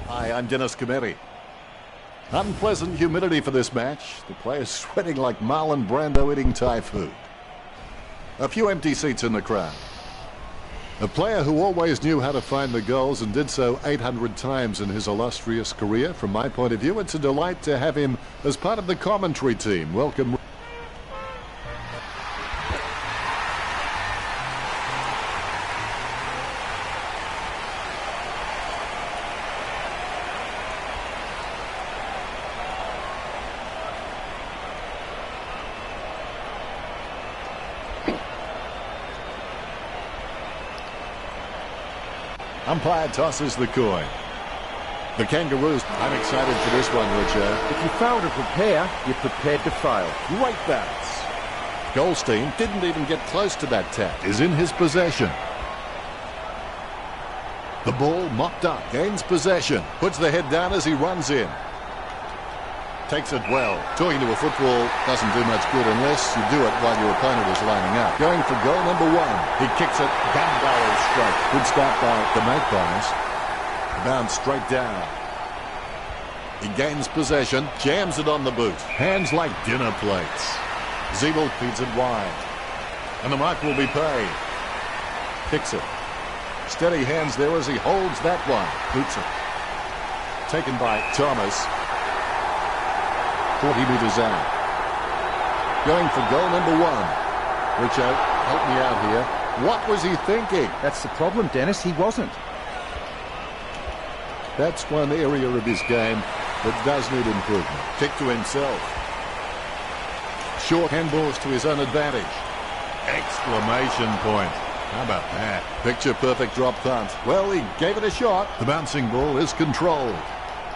Hi, I'm Dennis Cometti. Unpleasant humidity for this match. The players sweating like Marlon Brando eating Thai food. A few empty seats in the crowd. A player who always knew how to find the goals and did so 800 times in his illustrious career. From my point of view, it's a delight to have him as part of the commentary team. Welcome. Umpire tosses the coin. The Kangaroos, I'm excited for this one, Richard. If you fail to prepare, you're prepared to fail. Great bounce. Goldstein didn't even get close to that tap. Is in his possession. The ball mopped up. Gains possession. Puts the head down as he runs in. Takes it well. Talking to a football doesn't do much good unless you do it while your opponent is lining up. Going for goal number 1. He kicks it. Gun barrel straight. Good start by the Magpies. Bounce straight down. He gains possession. Jams it on the boot. Hands like dinner plates. Zeeble feeds it wide. And the mark will be paid. Kicks it. Steady hands there as he holds that one. Boots it. Taken by Thomas. 40 metres out. Going for goal number 1. Richo, help me out here. What was he thinking? That's the problem, Dennis. He wasn't. That's one area of his game that does need improvement. Kick to himself. Short handballs to his own advantage. Exclamation point. How about that? Picture perfect drop punt. Well, he gave it a shot. The bouncing ball is controlled.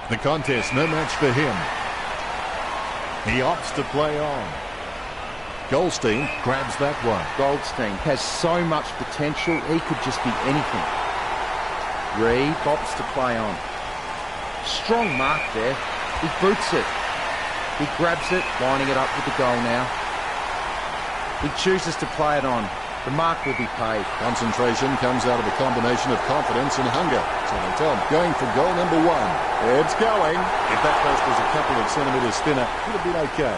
The contest, no match for him. He opts to play on. Goldstein grabs that one. Goldstein has so much potential, he could just be anything. Reed opts to play on. Strong mark there. He boots it. He grabs it, lining it up with the goal now. He chooses to play it on. The mark will be paid. Concentration comes out of a combination of confidence and hunger. So they tell him, going for goal number 1. It's going. If that post was a couple of centimetres thinner, it would have been okay.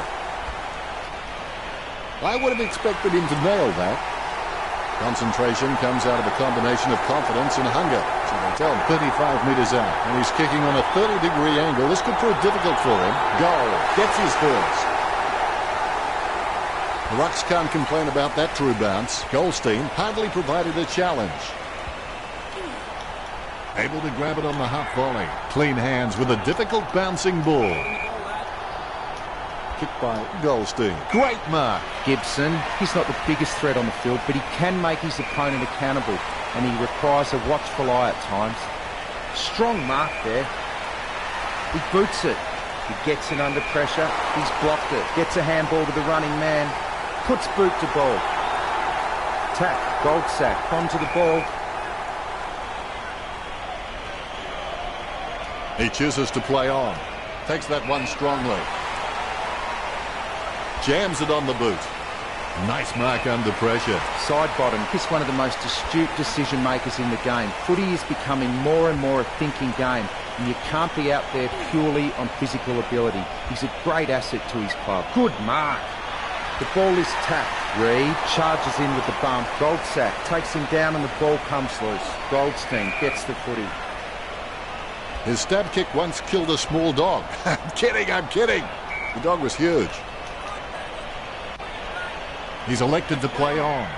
I would have expected him to nail that. Concentration comes out of a combination of confidence and hunger. So they tell him, 35 metres out. And he's kicking on a 30-degree angle. This could prove difficult for him. Goal. Gets his first. The Rucks can't complain about that true bounce. Goldstein hardly provided a challenge. Able to grab it on the half volley. Clean hands with a difficult bouncing ball. Kicked by Goldstein. Great mark. Gibson, he's not the biggest threat on the field, but he can make his opponent accountable, and he requires a watchful eye at times. Strong mark there. He boots it. He gets it under pressure. He's blocked it. Gets a handball to the running man. Puts boot to ball. Tap, Goldsack, onto the ball. He chooses to play on. Takes that one strongly. Jams it on the boot. Nice mark under pressure. Side bottom. He's one of the most astute decision makers in the game. Footy is becoming more and more a thinking game, and you can't be out there purely on physical ability. He's a great asset to his club. Good mark. The ball is tapped. Reed charges in with the bump. Goldsack takes him down and the ball comes loose. Goldstein gets the footy. His stab kick once killed a small dog. I'm kidding. The dog was huge. He's elected to play on.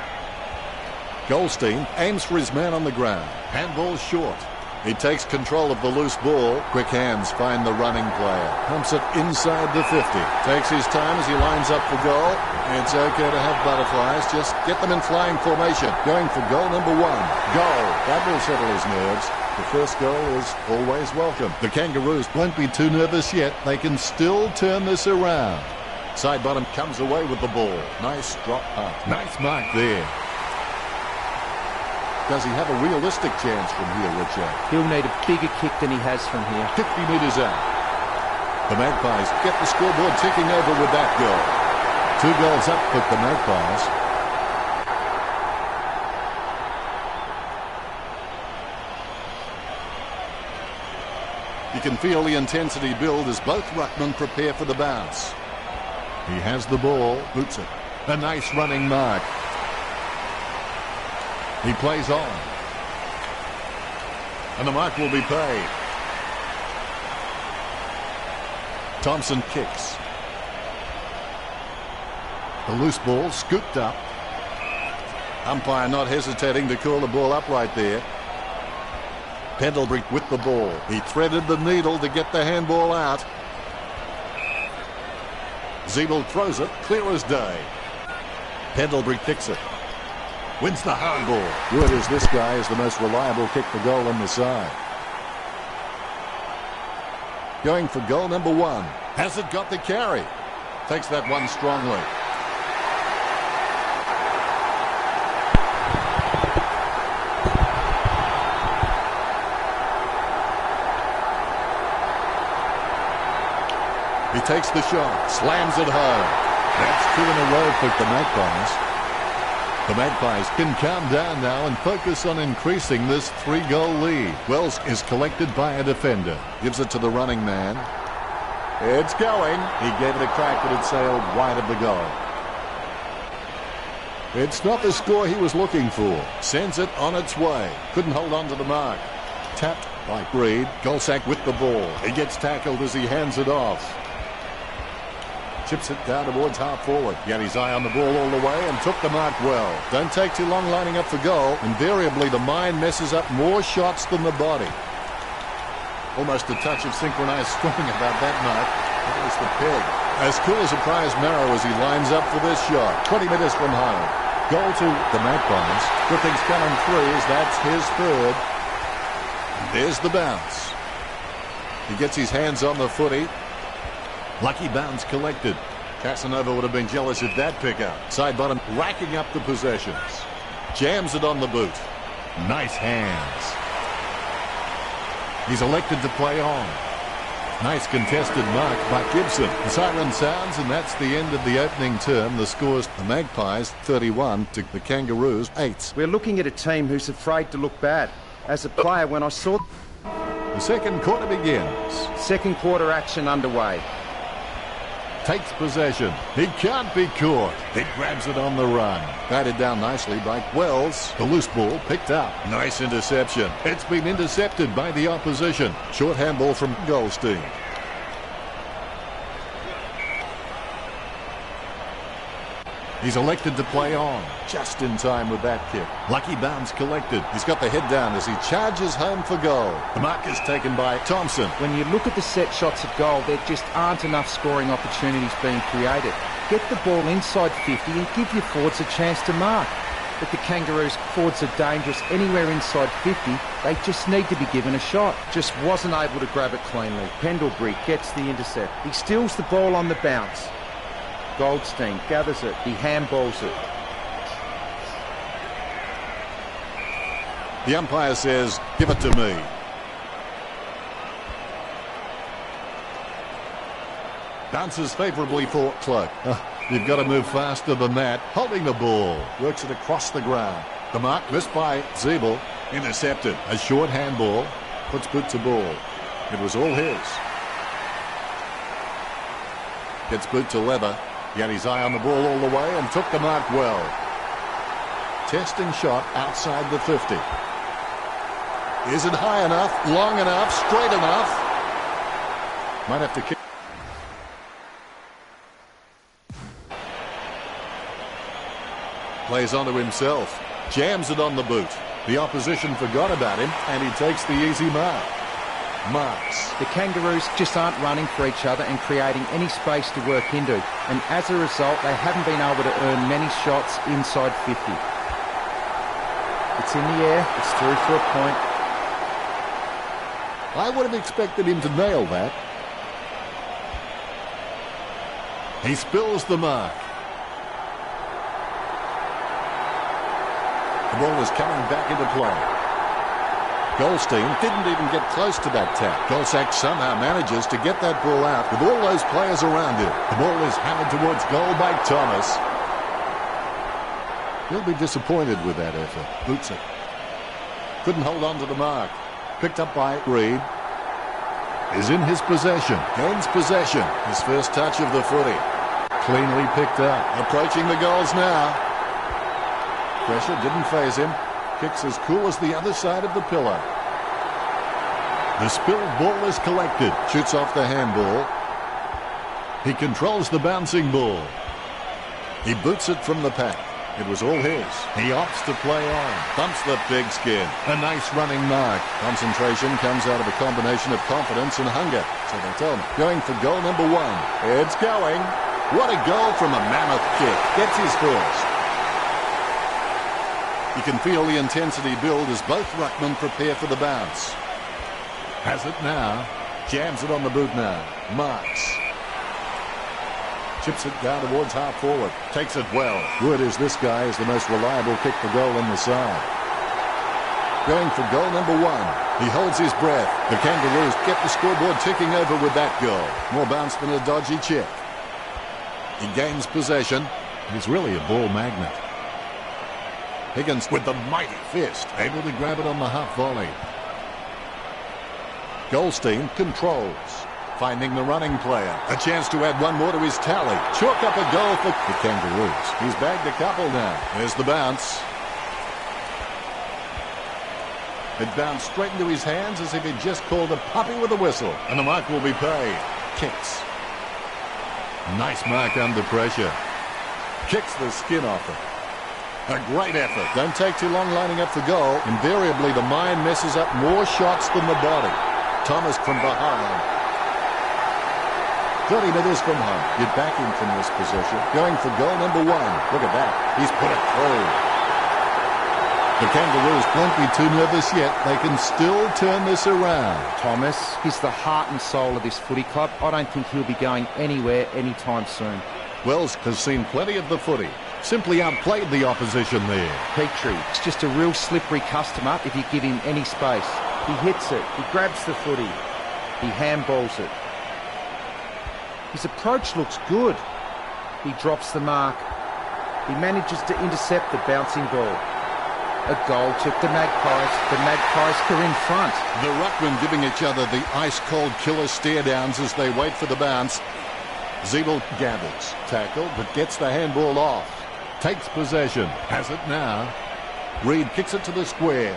Goldstein aims for his man on the ground. Handball short. He takes control of the loose ball. Quick hands find the running player. Pumps it inside the 50. Takes his time as he lines up for goal. It's okay to have butterflies. Just get them in flying formation. Going for goal number 1. Goal. That will settle his nerves. The first goal is always welcome. The Kangaroos won't be too nervous yet. They can still turn this around. Side bottom comes away with the ball. Nice drop punt. Nice mark there. Does he have a realistic chance from here, Richard? He'll need a bigger kick than he has from here. 50 metres out. The Magpies get the scoreboard ticking over with that goal. 2 goals up for the Magpies. You can feel the intensity build as both ruckmen prepare for the bounce. He has the ball, boots it. A nice running mark. He plays on. And the mark will be paid. Thompson kicks. The loose ball scooped up. Umpire not hesitating to call the ball up right there. Pendlebury with the ball. He threaded the needle to get the handball out. Zeeble throws it, clear as day. Pendlebury kicks it. Wins the handball. Good as this guy is the most reliable kick for goal on the side. Going for goal number 1. Has it got the carry? Takes that one strongly. He takes the shot, slams it home. That's 2 in a row for the Magpies. The Magpies can calm down now and focus on increasing this 3-goal lead. Wells is collected by a defender. Gives it to the running man. It's going. He gave it a crack, but it sailed wide of the goal. It's not the score he was looking for. Sends it on its way. Couldn't hold on to the mark. Tapped by Reed. Golsack with the ball. He gets tackled as he hands it off. Chips it down towards half forward. He had his eye on the ball all the way and took the mark well. Don't take too long lining up for goal. Invariably, the mind messes up more shots than the body. Almost a touch of synchronized scoring about that mark. That was the peg. As cool as a prize marrow as he lines up for this shot. 20 metres from home. Goal to the Magpies. Good things coming through as that's his third. There's the bounce. He gets his hands on the footy. Lucky bounce collected. Casanova would have been jealous of that pickup. Side bottom racking up the possessions. Jams it on the boot. Nice hands. He's elected to play on. Nice contested mark by Gibson. The siren sounds and that's the end of the opening term. The score's the Magpies 31 to the Kangaroos 8. We're looking at a team who's afraid to look bad. As a player, when I saw... The second quarter begins. Second quarter action underway. Takes possession. He can't be caught. He grabs it on the run. Batted down nicely by Wells. The loose ball picked up. Nice interception. It's been intercepted by the opposition. Short handball from Goldstein. He's elected to play on. Just in time with that kick. Lucky bounce collected. He's got the head down as he charges home for goal. The mark is taken by Thompson. When you look at the set shots at goal, there just aren't enough scoring opportunities being created. Get the ball inside 50 and give your forwards a chance to mark. But the Kangaroos' forwards are dangerous anywhere inside 50. They just need to be given a shot. Just wasn't able to grab it cleanly. Pendlebury gets the intercept. He steals the ball on the bounce. Goldstein gathers it. He handballs it. The umpire says, give it to me. Bounces favourably for Cloak. You've got to move faster than that. Holding the ball. Works it across the ground. The mark missed by Zeeble. Intercepted. A short handball. Puts boot to ball. It was all his. Gets boot to leather. He had his eye on the ball all the way and took the mark well. Testing shot outside the 50. Is it high enough, long enough, straight enough? Might have to kick. Plays onto himself. Jams it on the boot. The opposition forgot about him, and he takes the easy mark. Marks. The Kangaroos just aren't running for each other and creating any space to work into, and as a result, they haven't been able to earn many shots inside 50. It's in the air, it's through for a point. I would have expected him to nail that. He spills the mark. The ball is coming back into play. Goldstein didn't even get close to that tap. Goldsack somehow manages to get that ball out with all those players around him. The ball is hammered towards goal by Thomas. He'll be disappointed with that effort. Boots it. Couldn't hold on to the mark. Picked up by Reed. Is in his possession. Gains possession. His first touch of the footy. Cleanly picked up. Approaching the goals now. Pressure didn't faze him. Kicks as cool as the other side of the pillar. The spilled ball is collected. Shoots off the handball. He controls the bouncing ball. He boots it from the pack. It was all his. He opts to play on. Bumps the pigskin. A nice running mark. Concentration comes out of a combination of confidence and hunger. So they tell me. Going for goal number 1. It's going. What a goal from a mammoth kick. Gets his first. You can feel the intensity build as both ruckmen prepare for the bounce. Has it now. Jams it on the boot now. Marks. Chips it down towards half forward. Takes it well. Word is this guy is the most reliable kick for goal on the side. Going for goal number 1. He holds his breath. The Kangaroos get the scoreboard ticking over with that goal. More bounce than a dodgy chip. He gains possession. He's really a ball magnet. Higgins with the mighty fist, able to grab it on the half volley. Goldstein controls, finding the running player. A chance to add one more to his tally. Chalk up a goal for the Kangaroos. He's bagged a couple now. There's the bounce. It bounced straight into his hands as if he'd just called a puppy with a whistle. And the mark will be paid. Kicks. Nice mark under pressure. Kicks the skin off it. A great effort. Don't take too long lining up for goal. Invariably, the mind messes up more shots than the body. Thomas from behind. 30 metres from home. Get back in from this position. Going for goal number 1. Look at that. He's put it through. The Kangaroos won't be too nervous yet. They can still turn this around. Thomas, he's the heart and soul of this footy club. I don't think he'll be going anywhere anytime soon. Wells has seen plenty of the footy. Simply outplayed the opposition there. Petrie, it's just a real slippery customer if you give him any space. He hits it, he grabs the footy, he handballs it. His approach looks good. He drops the mark. He manages to intercept the bouncing ball. A goal to the Magpies. The Magpies are in front. The ruckmen giving each other the ice-cold killer stare-downs as they wait for the bounce. Zeeble gathers. Tackle, but gets the handball off. Takes possession. Has it now. Reed kicks it to the square.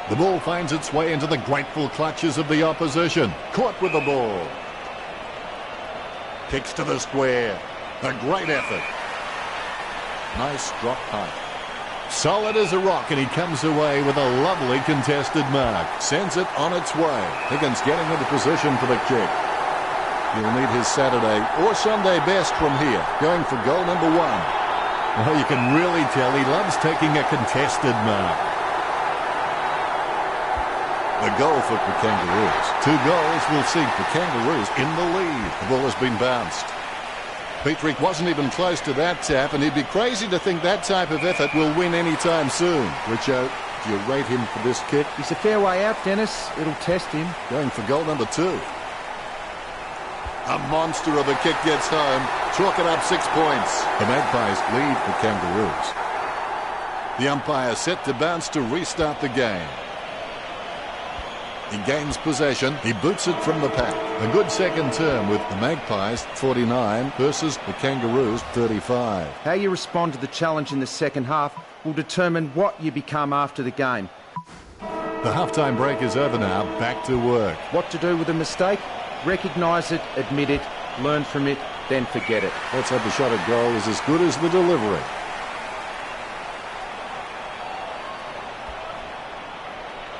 The ball finds its way into the grateful clutches of the opposition. Caught with the ball. Kicks to the square. A great effort. Nice drop punt. Solid as a rock, and he comes away with a lovely contested mark. Sends it on its way. Higgins getting into position for the kick. He'll need his Saturday or Sunday best from here. Going for goal number 1. Well, you can really tell he loves taking a contested mark. A goal for the Kangaroos. 2 goals will see the Kangaroos in the lead. The ball has been bounced. Petrie wasn't even close to that tap, and he'd be crazy to think that type of effort will win anytime soon. Richo, do you rate him for this kick? He's a fair way out, Dennis. It'll test him. Going for goal number 2. A monster of a kick gets home. Chalk it up 6 points. The Magpies lead the Kangaroos. The umpire set to bounce to restart the game. He gains possession. He boots it from the pack. A good second term with the Magpies 49 versus the Kangaroos 35. How you respond to the challenge in the second half will determine what you become after the game. The halftime break is over now. Back to work. What to do with a mistake? Recognise it, admit it, learn from it, then forget it. Let's hope the shot at goal is as good as the delivery.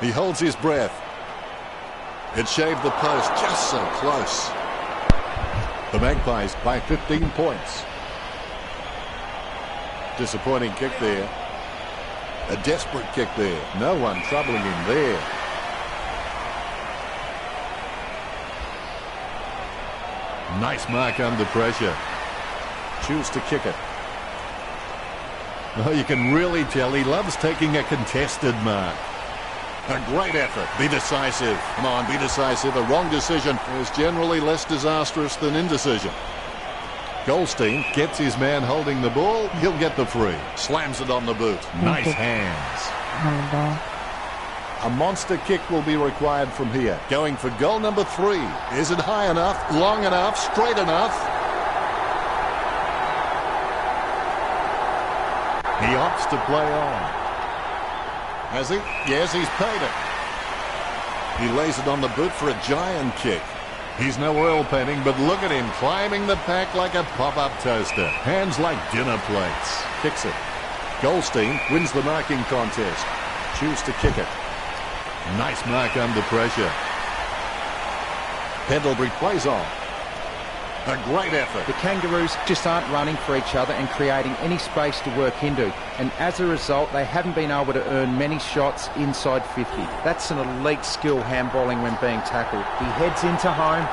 He holds his breath. It shaved the post, just so close. The Magpies by 15 points. Disappointing kick there. A desperate kick there. No one troubling him there. Nice mark under pressure. Choose to kick it. Oh, you can really tell he loves taking a contested mark. A great effort. Be decisive. Come on, be decisive. A wrong decision is generally less disastrous than indecision. Goldstein gets his man holding the ball. He'll get the free. Slams it on the boot. Nice hands. A monster kick will be required from here. Going for goal number 3. Is it high enough, long enough, straight enough? He opts to play on. Has he? Yes, he's paid it. He lays it on the boot for a giant kick. He's no oil painting, but look at him climbing the pack like a pop-up toaster. Hands like dinner plates. Kicks it. Goldstein wins the marking contest. Choose to kick it. Nice mark under pressure. Pendlebury plays on. A great effort. The Kangaroos just aren't running for each other and creating any space to work into. And as a result, they haven't been able to earn many shots inside 50. That's an elite skill handballing when being tackled. He heads into home.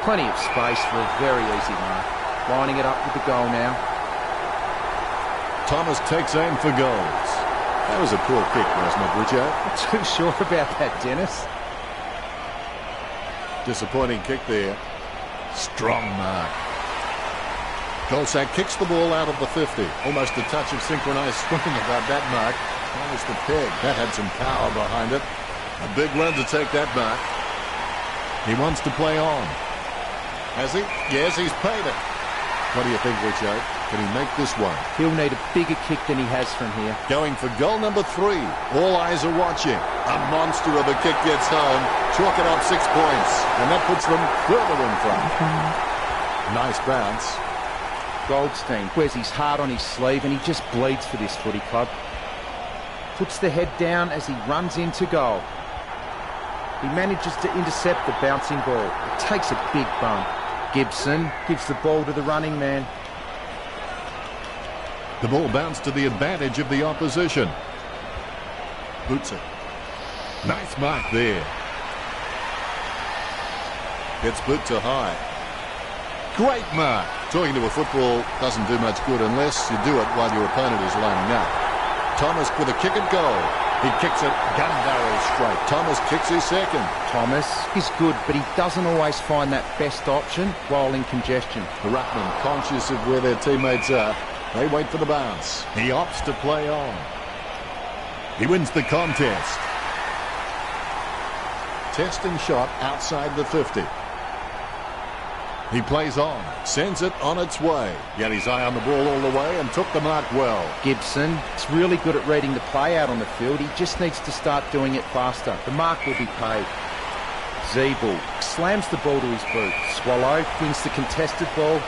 Plenty of space for a very easy mark. Lining it up with the goal now. Thomas takes aim for goals. That was a poor kick, wasn't it, Richo? Not too sure about that, Dennis. Disappointing kick there. Strong mark. Goldsack kicks the ball out of the 50. Almost a touch of synchronized swimming about that mark. Minus the peg. That had some power behind it. A big run to take that mark. He wants to play on. Has he? Yes, he's paid it. What do you think, Richo? Can he make this one? He'll need a bigger kick than he has from here. Going for goal number 3. All eyes are watching. A monster of a kick gets home. Chalk it up 6 points. And that puts them further in front. Nice bounce. Goldstein wears his heart on his sleeve and he just bleeds for this footy club. Puts the head down as he runs into goal. He manages to intercept the bouncing ball. It takes a big bump. Gibson gives the ball to the running man. The ball bounced to the advantage of the opposition. Boots it. Nice mark there. Gets boot to high. Great mark. Talking to a football doesn't do much good unless you do it while your opponent is lining up. Thomas with a kick and goal. He kicks it gun barrel straight. Thomas kicks his second. Thomas is good, but he doesn't always find that best option while in congestion. The ruckman, conscious of where their teammates are, they wait for the bounce. He opts to play on. He wins the contest. Testing shot outside the 50. He plays on, sends it on its way. Got his eye on the ball all the way and took the mark well. Gibson is really good at reading the play out on the field. He just needs to start doing it faster. The mark will be paid. Zeeble slams the ball to his boot. Swallow wins the contested ball.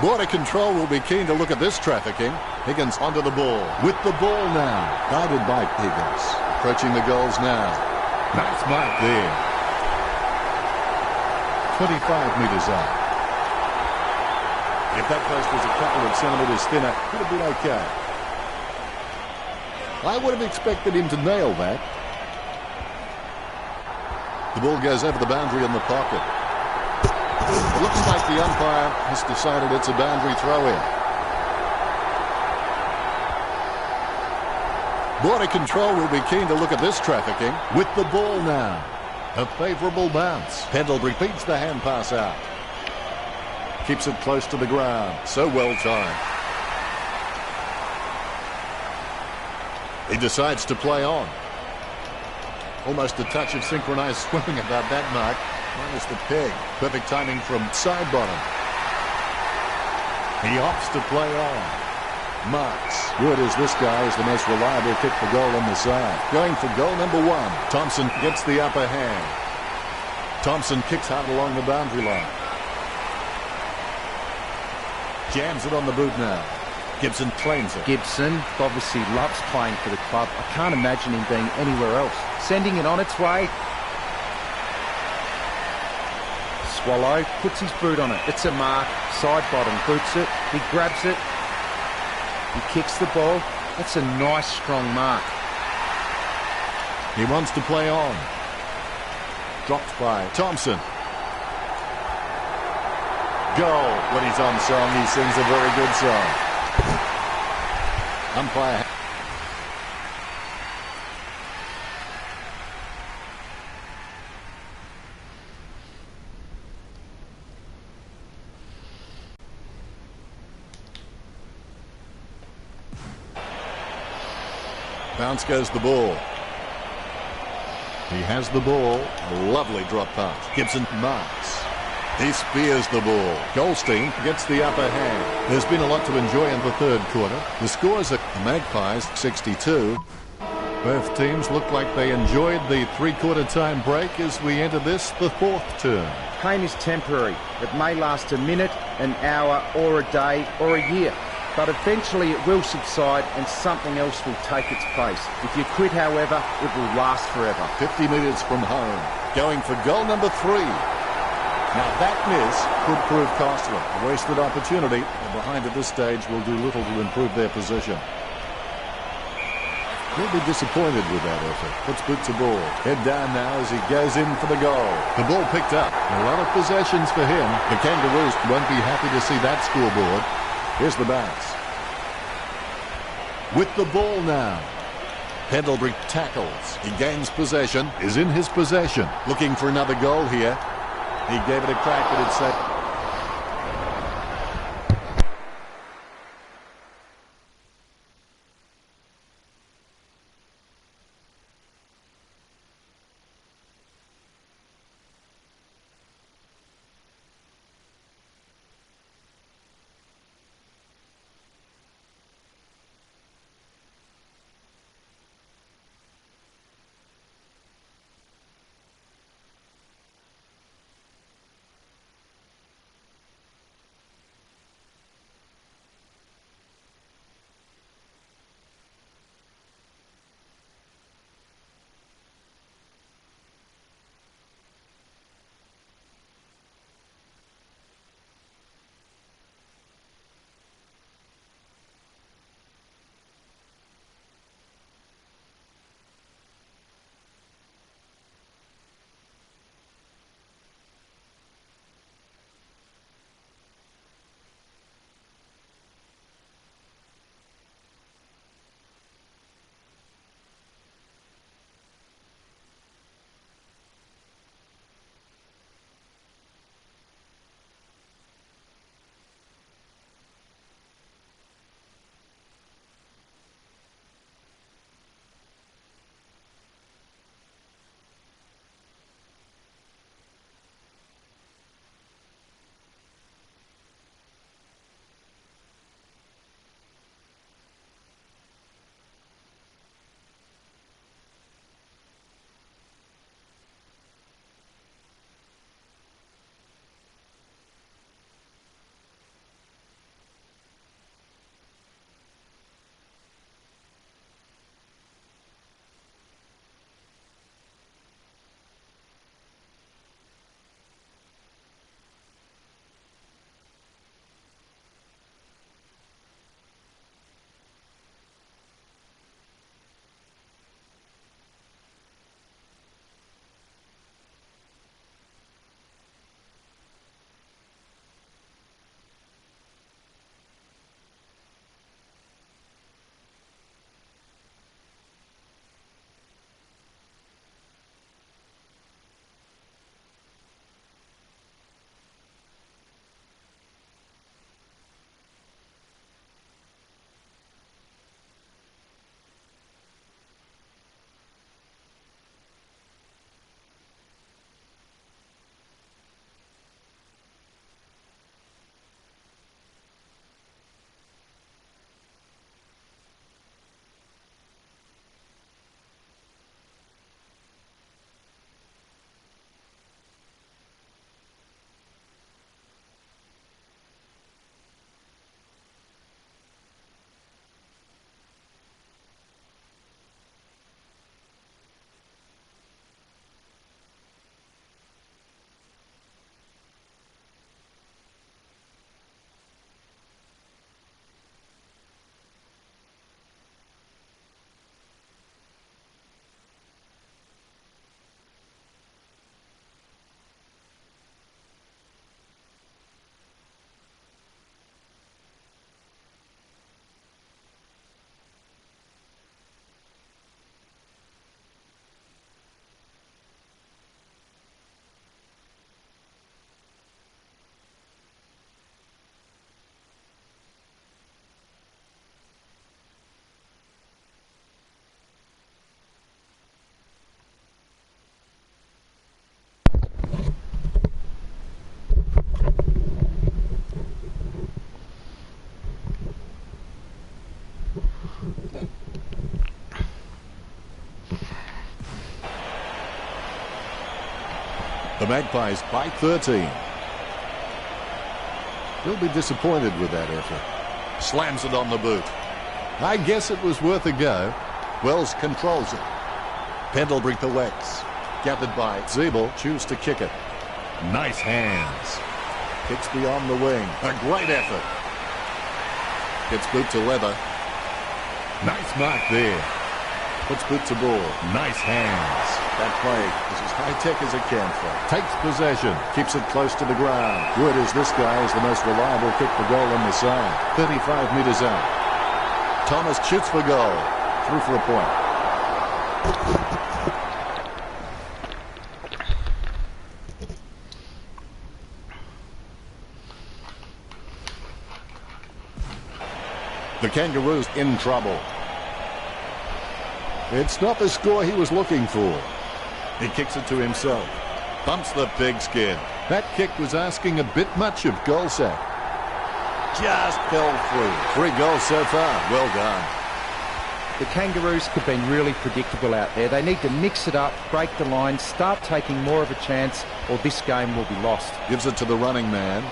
Border control will be keen to look at this trafficking. Higgins onto the ball. With the ball now. Guided by Higgins. Approaching the goals now. Nice mark there. 25 metres up. If that post was a couple of centimetres thinner, it would have been okay. I would have expected him to nail that. The ball goes over the boundary in the pocket. It looks like the umpire has decided it's a boundary throw-in. Border control will be keen to look at this trafficking. With the ball now. A favourable bounce. Pendlebury beats the hand pass out. Keeps it close to the ground. So well timed. He decides to play on. Almost a touch of synchronized swimming about that mark. Minus the peg. Perfect timing from side bottom. He opts to play on. Marks. Good as this guy is the most reliable kick for goal on the side. Going for goal number 1. Thompson gets the upper hand. Thompson kicks hard along the boundary line. Jams it on the boot now. Gibson claims it. Gibson obviously loves playing for the club. I can't imagine him being anywhere else. Sending it on its way. Swallow puts his boot on it. It's a mark. Side bottom boots it. He grabs it. He kicks the ball. That's a nice strong mark. He wants to play on. Dropped by Thompson. Goal. When he's on song, he sings a very good song. Umpire. Bounce goes the ball. He has the ball. A lovely drop pass. Gibson marks. He spears the ball. Goldstein gets the upper hand. There's been a lot to enjoy in the third quarter. The scores are the Magpies 62. Both teams look like they enjoyed the three-quarter time break as we enter this, the fourth term. Pain is temporary. It may last a minute, an hour, or a day, or a year. But eventually it will subside and something else will take its place. If you quit, however, it will last forever. 50 metres from home. Going for goal number 3. Now that miss could prove costly. A wasted opportunity, and behind at this stage will do little to improve their position. He'll be disappointed with that effort. Puts boot to ball. Head down now as he goes in for the goal. The ball picked up. A lot of possessions for him. The Kangaroos won't be happy to see that scoreboard. Here's the bounce. With the ball now. Pendlebury tackles. He gains possession. Is in his possession. Looking for another goal here. He gave it a crack, but it's safe. Magpies by 13. He'll be disappointed with that effort. Slams it on the boot. I guess it was worth a go. Wells controls it. Pendlebury collects. Gathered by Zeeble. Choose to kick it. Nice hands. Kicks beyond the wing. A great effort. Gets boot to leather. Nice mark there. Puts boot to ball. Nice hands. That play is as high-tech as it can for. Takes possession. Keeps it close to the ground. Word is this guy is the most reliable kick for goal on the side. 35 metres out. Thomas shoots for goal. Through for a point. The Kangaroos in trouble. It's not the score he was looking for. He kicks it to himself. Bumps the pigskin. That kick was asking a bit much of Goalsack. Just fell through. 3 goals so far. Well done. The Kangaroos have been really predictable out there. They need to mix it up, break the line, start taking more of a chance, or this game will be lost. Gives it to the running man.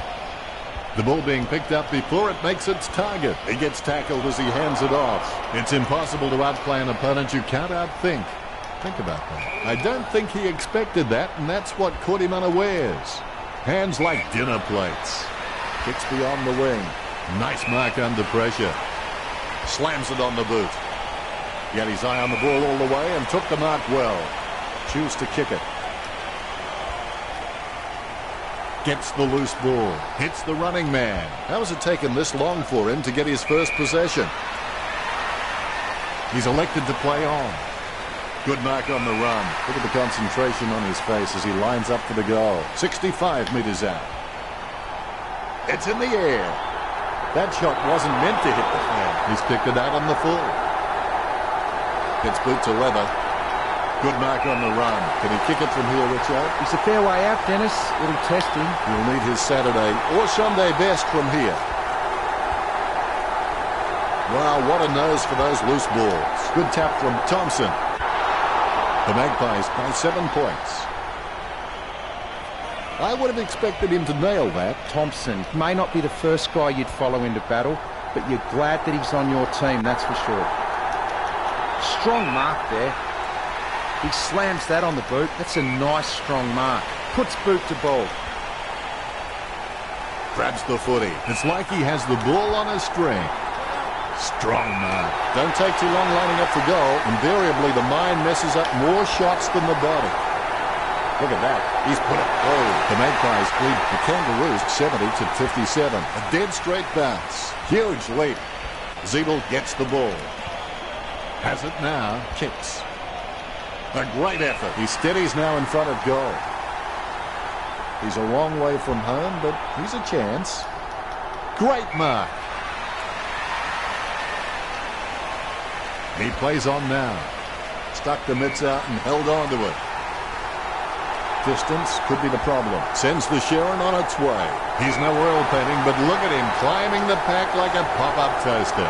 The ball being picked up before it makes its target. He gets tackled as he hands it off. It's impossible to outplay an opponent you can't outthink. Think about that. I don't think he expected that, and that's what caught him unawares. Hands like dinner plates. Kicks beyond the wing. Nice mark under pressure. Slams it on the boot. He had his eye on the ball all the way and took the mark well. Choose to kick it. Gets the loose ball. Hits the running man. How has it taken this long for him to get his first possession? He's elected to play on. Good mark on the run. Look at the concentration on his face as he lines up for the goal. 65 metres out. It's in the air. That shot wasn't meant to hit the fan. He's picked it out on the full. Gets boot to leather. Good mark on the run. Can he kick it from here, Richo? He's a fair way out, Dennis. It'll test him. He'll need his Saturday or Sunday best from here. Wow, what a nose for those loose balls. Good tap from Thompson. The Magpies by 7 points. I would have expected him to nail that. Thompson may not be the first guy you'd follow into battle, but you're glad that he's on your team, that's for sure. Strong mark there. He slams that on the boot. That's a nice, strong mark. Puts boot to ball. Grabs the footy. It's like he has the ball on a string. Strong mark. Don't take too long lining up for goal. Invariably, the mind messes up more shots than the body. Look at that. He's put it through. The Magpies lead the Kangaroos 70-57. A dead straight bounce. Huge lead. Zeeble gets the ball. Has it now. Kicks. A great effort. He steadies now in front of goal. He's a long way from home, but he's a chance. Great mark. He plays on now. Stuck the mitts out and held on to it. Distance could be the problem. Sends the Sharon on its way. He's no oil painting, but look at him climbing the pack like a pop-up toaster.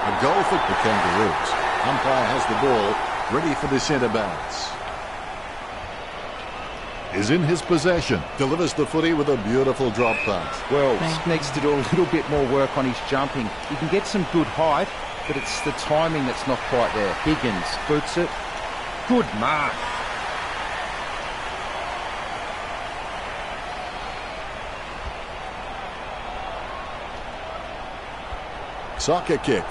A goal for the Kangaroos. Umpire has the ball, ready for the centre bounce. Is in his possession. Delivers the footy with a beautiful drop pass. Well, needs to do a little bit more work on his jumping. He can get some good height, but it's the timing that's not quite there. Higgins boots it. Good mark. Soccer kick.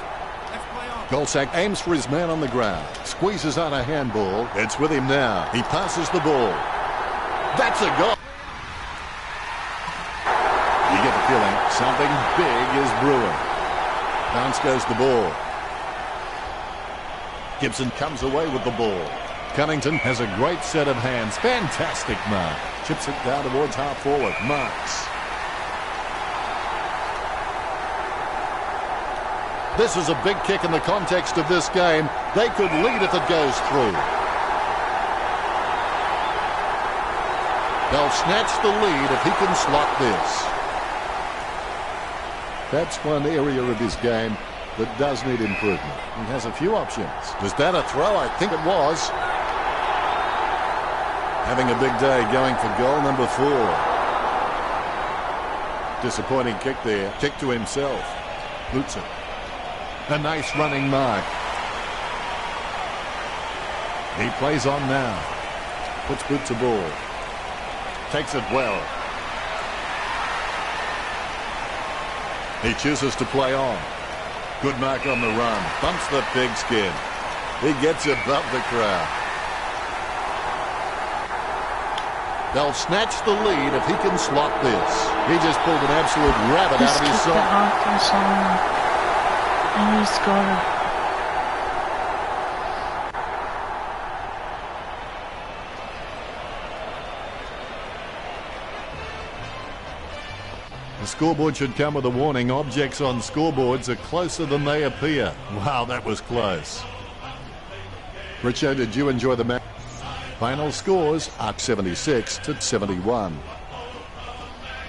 Goalsack aims for his man on the ground. Squeezes on a handball. It's with him now. He passes the ball. That's a goal. You get the feeling something big is brewing. Bounce goes the ball. Gibson comes away with the ball. Cunnington has a great set of hands. Fantastic mark. Chips it down towards half forward. Marks. This is a big kick in the context of this game. They could lead if it goes through. They'll snatch the lead if he can slot this. That's one area of his game that does need improvement. He has a few options. Was that a throw? I think it was. Having a big day, going for goal number 4. Disappointing kick there. Kick to himself. Boots it. A nice running mark. He plays on now. Puts boot to ball. Takes it well. He chooses to play on. Good mark on the run. Bumps the pigskin. He gets above the crowd. They'll snatch the lead if he can slot this. He just pulled an absolute rabbit out of his side. And he scored. The scoreboard should come with a warning. Objects on scoreboards are closer than they appear. Wow, that was close. Richo, did you enjoy the match? Final scores are 76-71.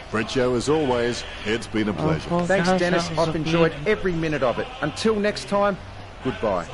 Richo, as always, it's been a pleasure. Thanks, Dennis. I've enjoyed every minute of it. Until next time, goodbye.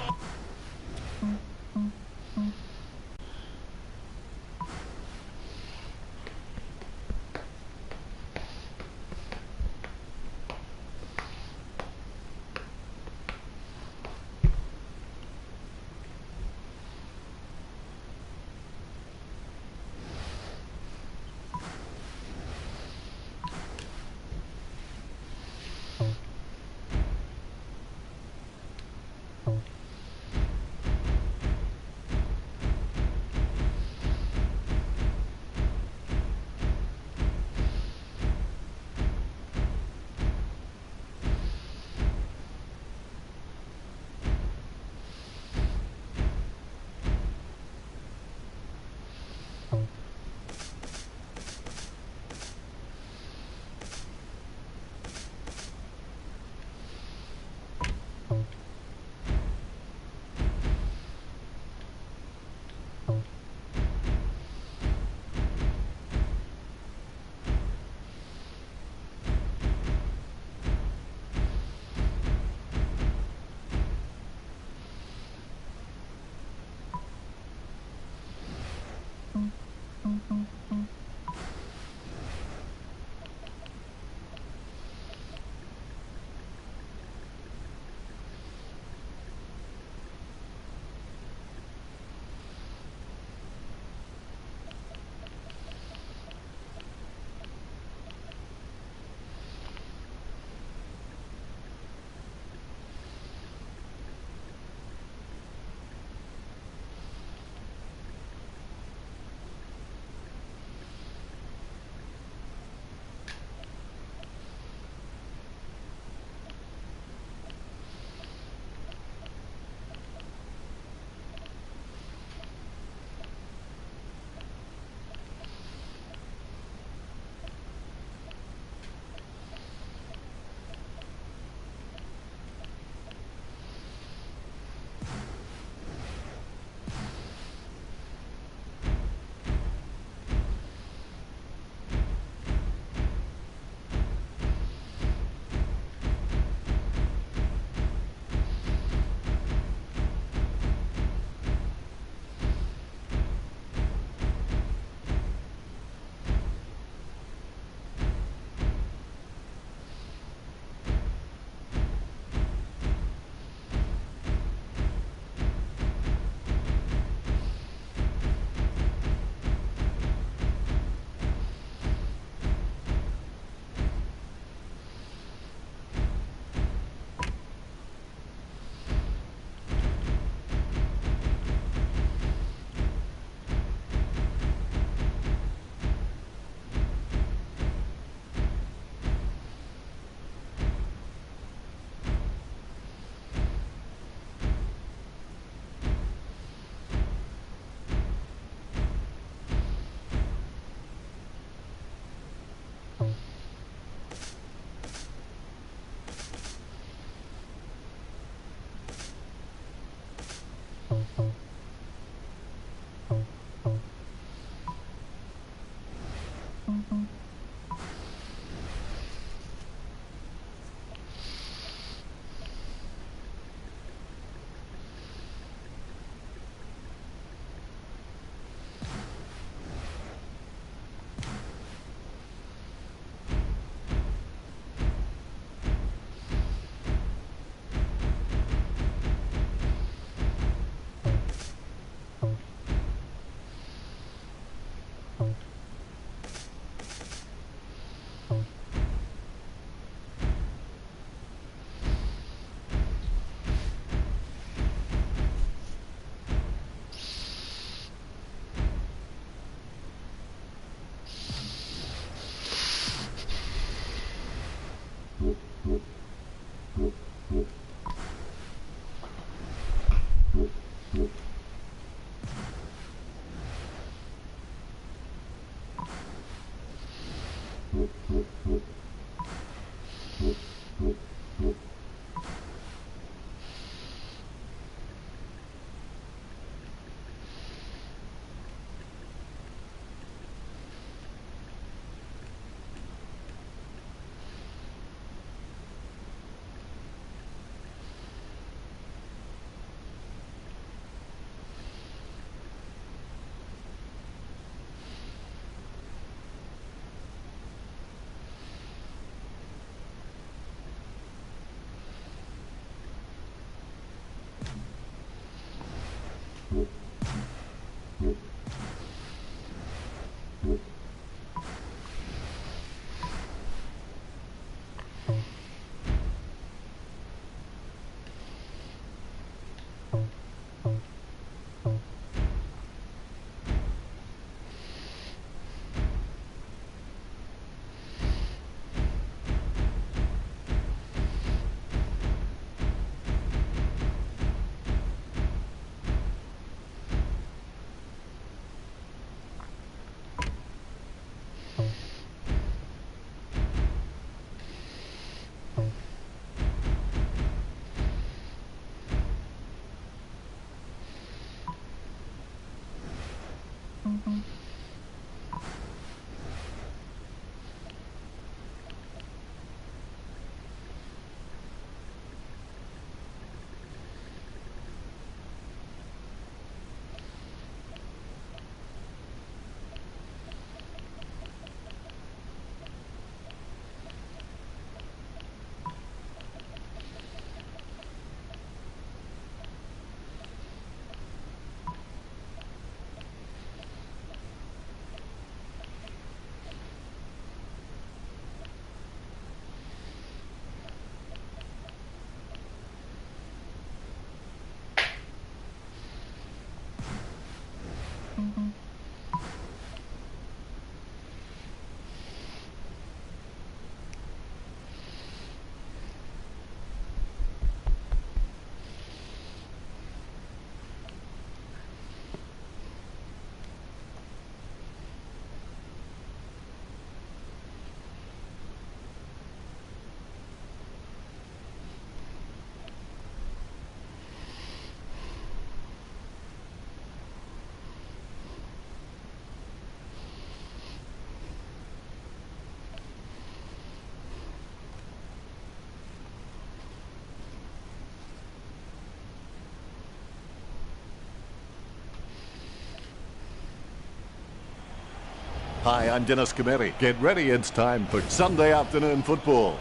Hi, I'm Dennis Cometti. Get ready, it's time for Sunday afternoon football.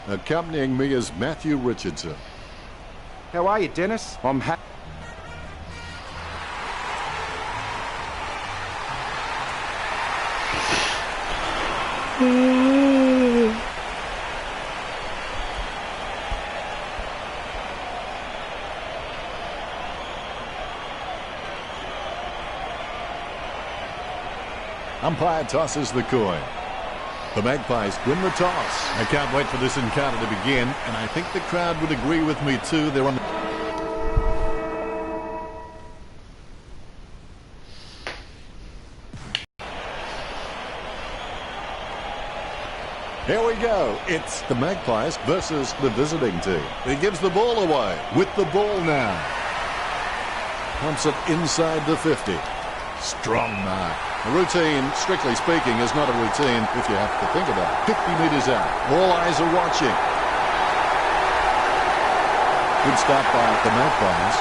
Accompanying me is Matthew Richardson. How are you, Dennis? I'm happy. Umpire tosses the coin. The Magpies win the toss. I can't wait for this encounter to begin, and I think the crowd would agree with me too. They're on the... Here we go. It's the Magpies versus the visiting team. He gives the ball away with the ball now. Pumps it inside the 50. Strong mark. A routine, strictly speaking, is not a routine if you have to think about it. 50 metres out. All eyes are watching. Good start by the Magpies.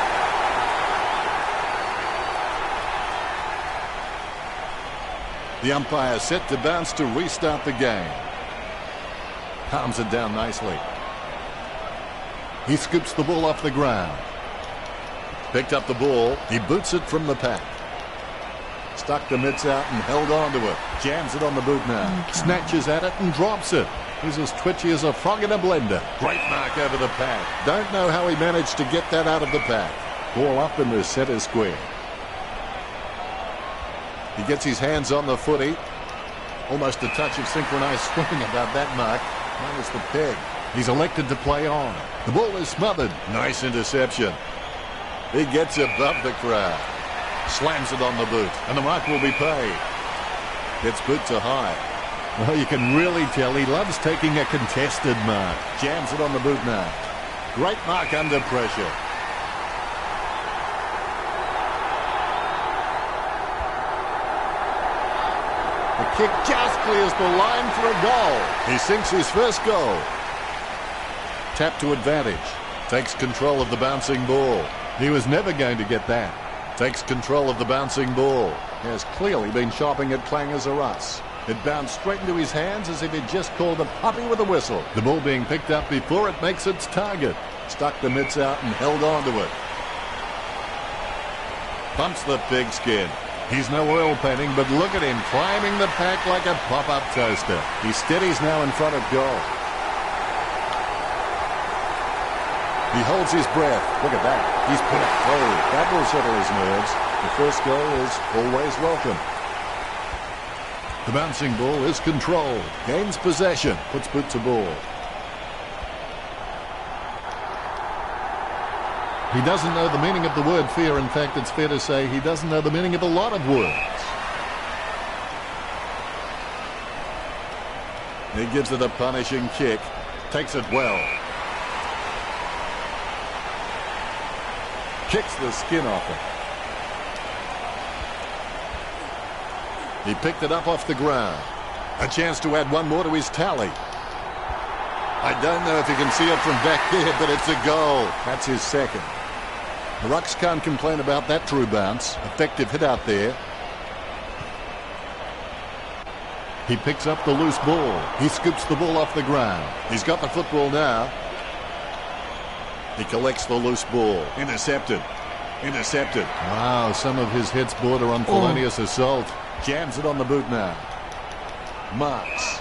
The umpire set to bounce to restart the game. Palms it down nicely. He scoops the ball off the ground. Picked up the ball. He boots it from the pack. Stuck the mitts out and held on to it. Jams it on the boot now. Snatches at it and drops it. He's as twitchy as a frog in a blender. Great mark over the pack. Don't know how he managed to get that out of the pack. Ball up in the centre square. He gets his hands on the footy. Almost a touch of synchronised swimming about that mark. Minus the peg. He's elected to play on. The ball is smothered. Nice interception. He gets above the crowd. Slams it on the boot. And the mark will be paid. Gets boot to high. Well, you can really tell he loves taking a contested mark. Jams it on the boot now. Great mark under pressure. The kick just clears the line for a goal. He sinks his first goal. Tap to advantage. Takes control of the bouncing ball. He was never going to get that. Takes control of the bouncing ball. He has clearly been shopping at Clangers or Us. It bounced straight into his hands as if he'd just called a puppy with a whistle. The ball being picked up before it makes its target. Stuck the mitts out and held on to it. Bumps the pigskin. He's no oil painting, but look at him climbing the pack like a pop-up toaster. He steadies now in front of goal. He holds his breath. Look at that. He's put it through. That will settle his nerves. The first goal is always welcome. The bouncing ball is controlled. Gains possession. Puts boot to ball. He doesn't know the meaning of the word fear. In fact, it's fair to say he doesn't know the meaning of a lot of words. He gives it a punishing kick. Takes it well. Kicks the skin off it. He picked it up off the ground. A chance to add one more to his tally. I don't know if you can see it from back there, but it's a goal. That's his second. The Rucks can't complain about that true bounce. Effective hit out there. He picks up the loose ball. He scoops the ball off the ground. He's got the football now. He collects the loose ball. Intercepted. Intercepted. Wow, some of his hits border on felonious assault. Jams it on the boot now. Marks.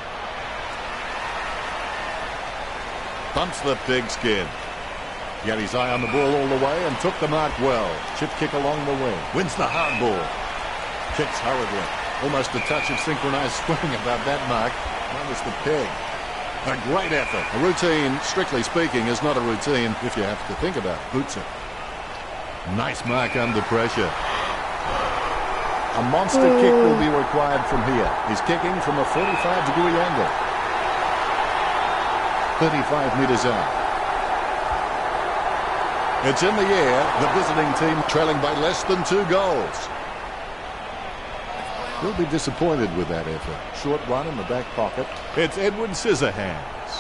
Bumps the pigskin. He had his eye on the ball all the way and took the mark well. Chip kick along the wing. Wins the hard ball. Kicks hurriedly. Almost a touch of synchronized swimming about that mark. Minus the peg. A great effort. A routine, strictly speaking, is not a routine if you have to think about it. Boots it. Nice mark under pressure. A monster kick will be required from here. He's kicking from a 45-degree angle. 35 metres out. It's in the air. The visiting team trailing by less than 2 goals. He'll be disappointed with that effort. Short one in the back pocket. It's Edward Scissorhands.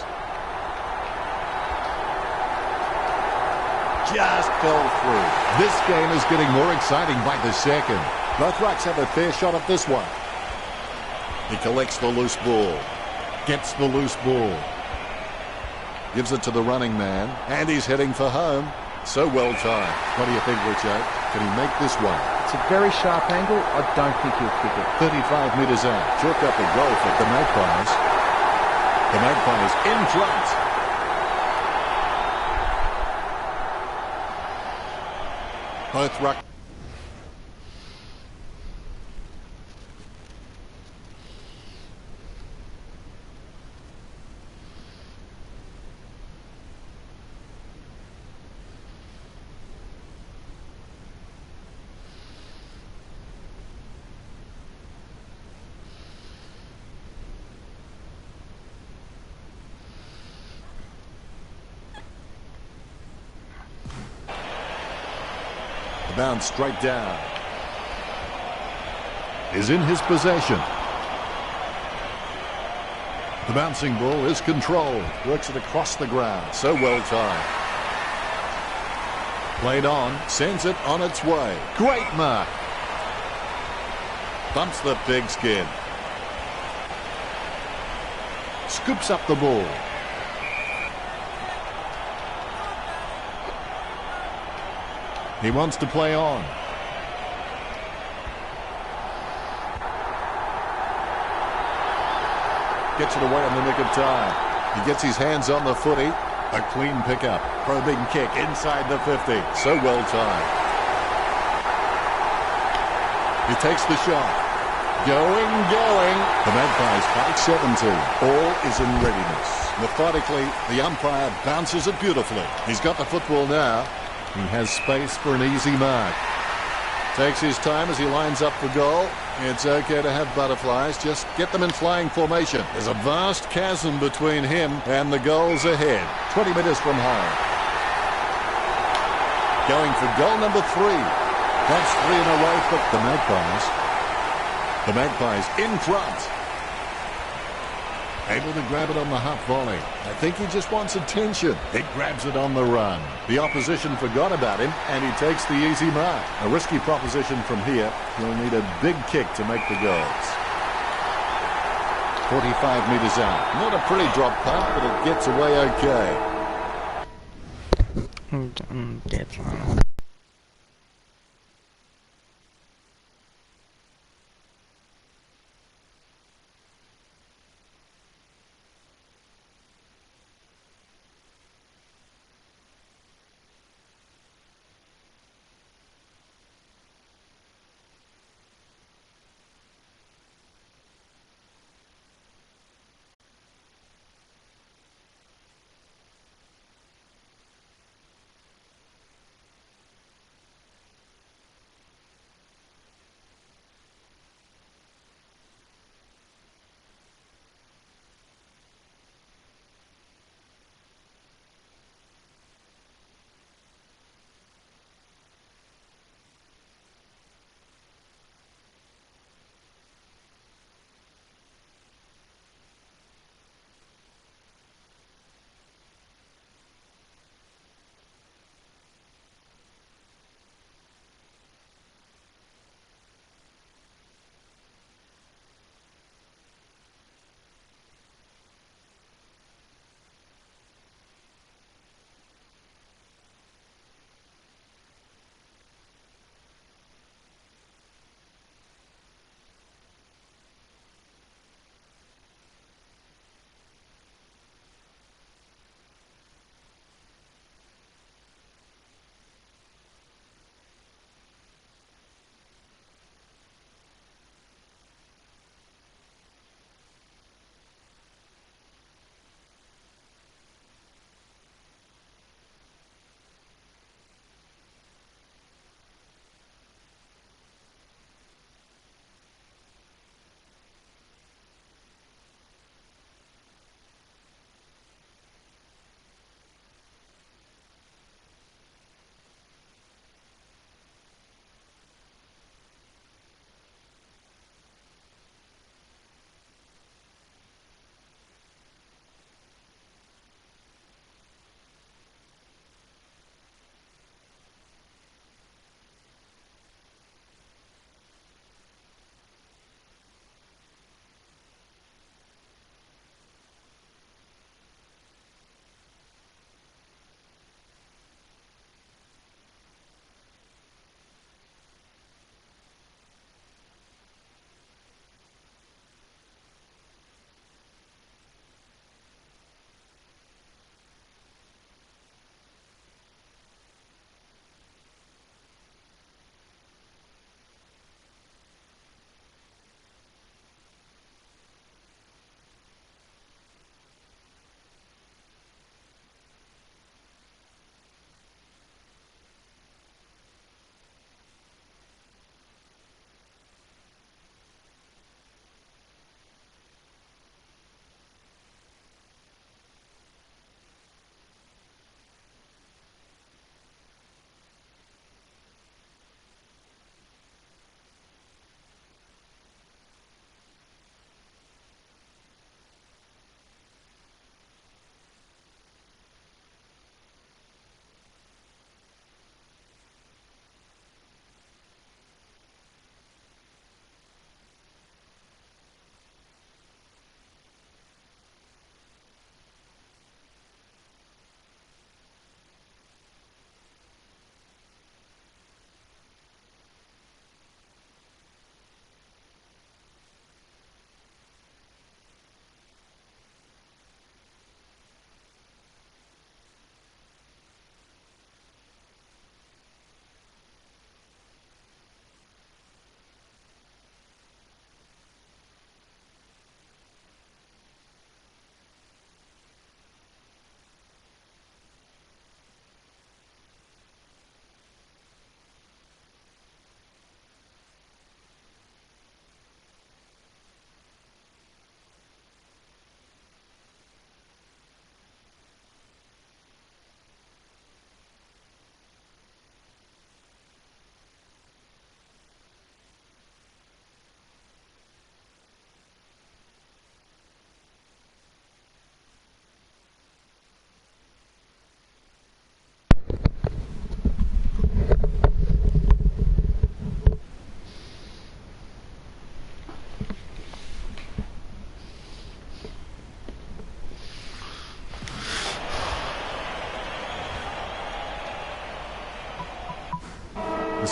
Just fell through. This game is getting more exciting by the second. Both Rucks have a fair shot at this one. He collects the loose ball. Gets the loose ball. Gives it to the running man. And he's heading for home. So well timed. What do you think, Richard? Can he make this one? It's a very sharp angle. I don't think he'll kick it. 35 metres out. Chalk up a goal for the Magpies. The Magpies in front. Both Rucks. Bounce straight down. Is in his possession. The bouncing ball is controlled. Works it across the ground. So well timed. Played on. Sends it on its way. Great mark. Bumps the pigskin. Scoops up the ball. He wants to play on. Gets it away in the nick of time. He gets his hands on the footy. A clean pickup. Probing kick inside the 50. So well timed. He takes the shot. Going. The Magpies fight 7-2. All is in readiness. Methodically, the umpire bounces it beautifully. He's got the football now. He has space for an easy mark. Takes his time as he lines up for goal. It's okay to have butterflies. Just get them in flying formation. There's a vast chasm between him and the goals ahead. 20 metres from home. Going for goal number 3. That's 3 in a row for the Magpies. The Magpies in front. Able to grab it on the half volley. I think he just wants attention. He grabs it on the run. The opposition forgot about him, and he takes the easy mark. A risky proposition from here. He'll need a big kick to make the goals. 45 metres out. Not a pretty drop punt, but it gets away okay.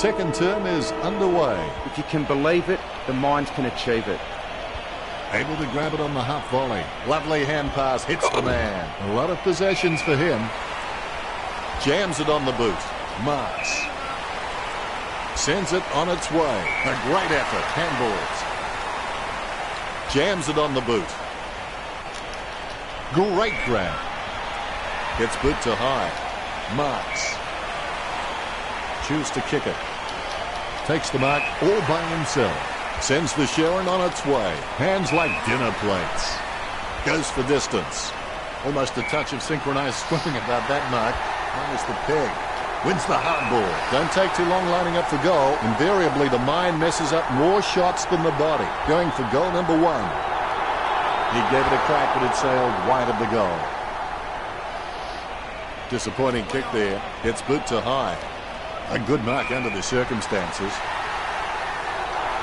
second term is underway. If you can believe it, the mind can achieve it. Able to grab it on the half volley. Lovely hand pass, hits the man. A lot of possessions for him. Jams it on the boot. Marks. Sends it on its way. A great effort. Handballs. Jams it on the boot. Great grab. Gets boot to high. Marks. Choose to kick it. Takes the mark all by himself. Sends the Sharon on its way. Hands like dinner plates. Goes for distance. Almost a touch of synchronized swimming about that mark. Minus the peg. Wins the hard ball. Don't take too long lining up for goal. Invariably, the mind messes up more shots than the body. Going for goal number 1. He gave it a crack, but it sailed wide of the goal. Disappointing kick there. Gets boot to high. A good mark under the circumstances.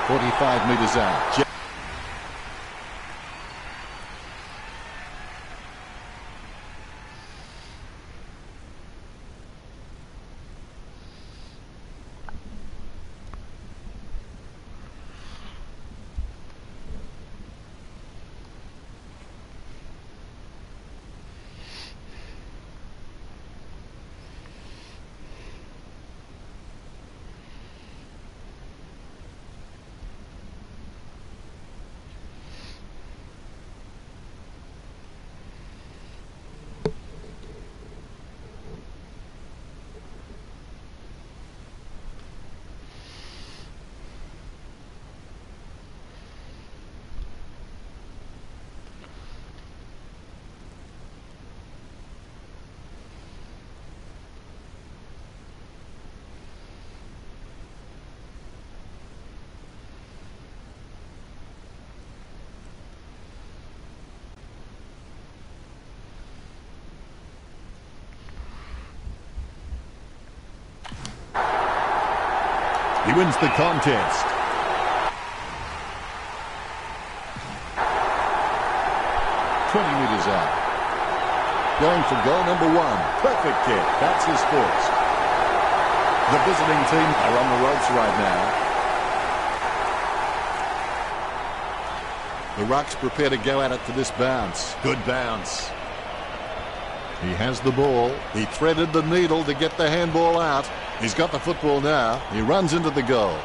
45 metres out. He wins the contest. Metres out. Going for goal number 1. Perfect kick. That's his first. The visiting team are on the ropes right now. The Rucks prepare to go at it for this bounce. Good bounce. He has the ball. He threaded the needle to get the handball out. He's got the football now. He runs into the goal.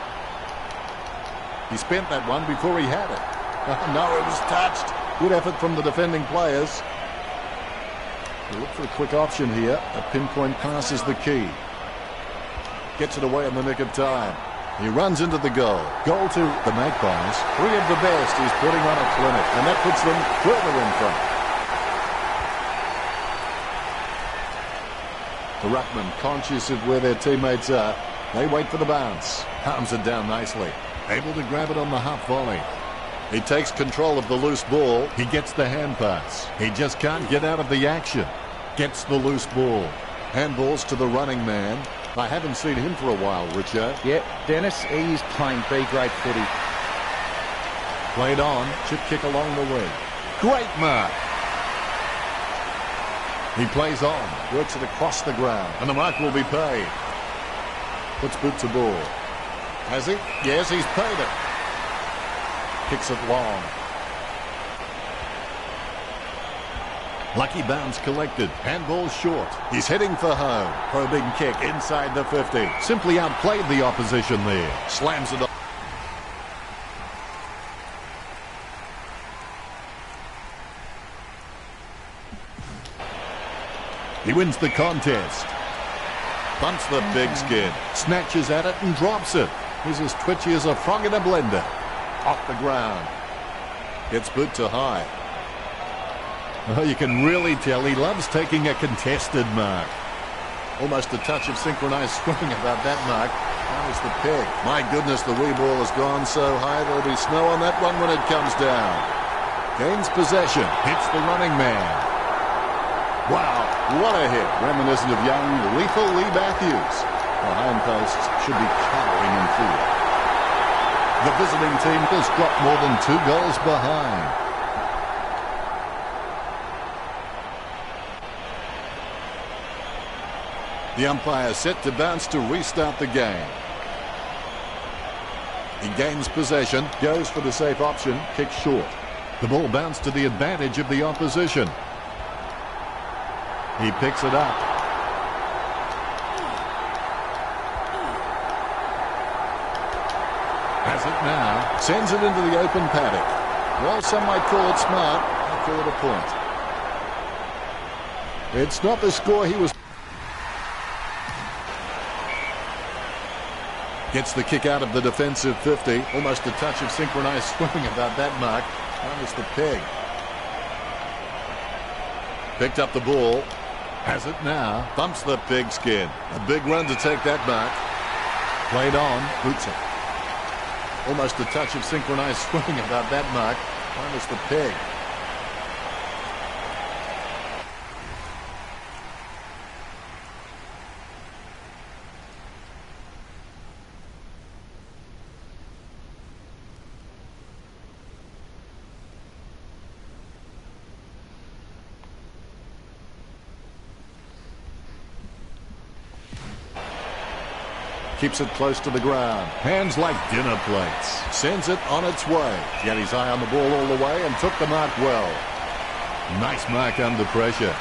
He spent that one before he had it. Oh, no, it was touched. Good effort from the defending players. We'll look for a quick option here. A pinpoint pass is the key. Gets it away in the nick of time. He runs into the goal. Goal to the Magpies. 3 of the best he's putting on a clinic, and that puts them further in front. The Ruckman, conscious of where their teammates are, they wait for the bounce. Palms it down nicely. Able to grab it on the half volley. He takes control of the loose ball. He gets the hand pass. He just can't get out of the action. Gets the loose ball. Handballs to the running man. I haven't seen him for a while, Richard. Yep, Dennis, he is playing B-grade footy. Played on. Chip kick along the wing. Great mark. He plays on. Works it across the ground. And the mark will be paid. Puts boot to ball. Has he? Yes, he's paid it. Kicks it long. Lucky bounce collected. Handball short. He's heading for home. Probing kick inside the 50. Simply outplayed the opposition there. Slams it up. He wins the contest. Bumps the big skin. Snatches at it and drops it. He's as twitchy as a frog in a blender. Off the ground. Gets boot to high. Oh, you can really tell he loves taking a contested mark. Almost a touch of synchronized swimming about that mark. Minus the peg. My goodness, the wee ball has gone so high there'll be snow on that one when it comes down. Gains possession. Hits the running man. Wow, what a hit. Reminiscent of young, lethal Lee Matthews. The home posts should be cowering in fear. The visiting team has dropped more than 2 goals behind. The umpire set to bounce to restart the game. He gains possession, goes for the safe option, kicks short. The ball bounced to the advantage of the opposition. He picks it up. Has it now, sends it into the open paddock. Well, some might call it smart, I call it a point. It's not the score he was... Gets the kick out of the defensive 50. Almost a touch of synchronized swimming about that mark. Minus the peg. Picked up the ball. Has it now. Bumps the pigskin. A big run to take that mark. Played on. Boots it. Almost a touch of synchronized swimming about that mark. Minus the peg. Keeps it close to the ground. Hands like dinner plates. Sends it on its way. He had his eye on the ball all the way and took the mark well. Nice mark under pressure.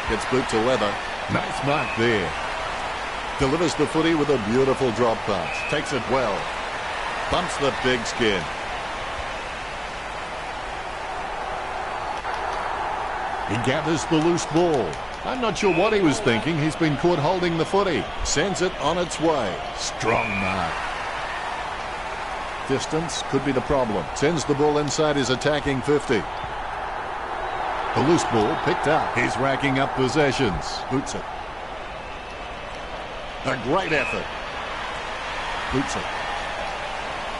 Gets boot to leather. Nice mark there. Delivers the footy with a beautiful drop pass. Takes it well. Bumps the big skin. He gathers the loose ball. I'm not sure what he was thinking. He's been caught holding the footy. Sends it on its way. Strong mark. Distance could be the problem. Sends the ball inside his attacking 50. The loose ball picked up. He's racking up possessions. Boots it. A great effort. Boots it.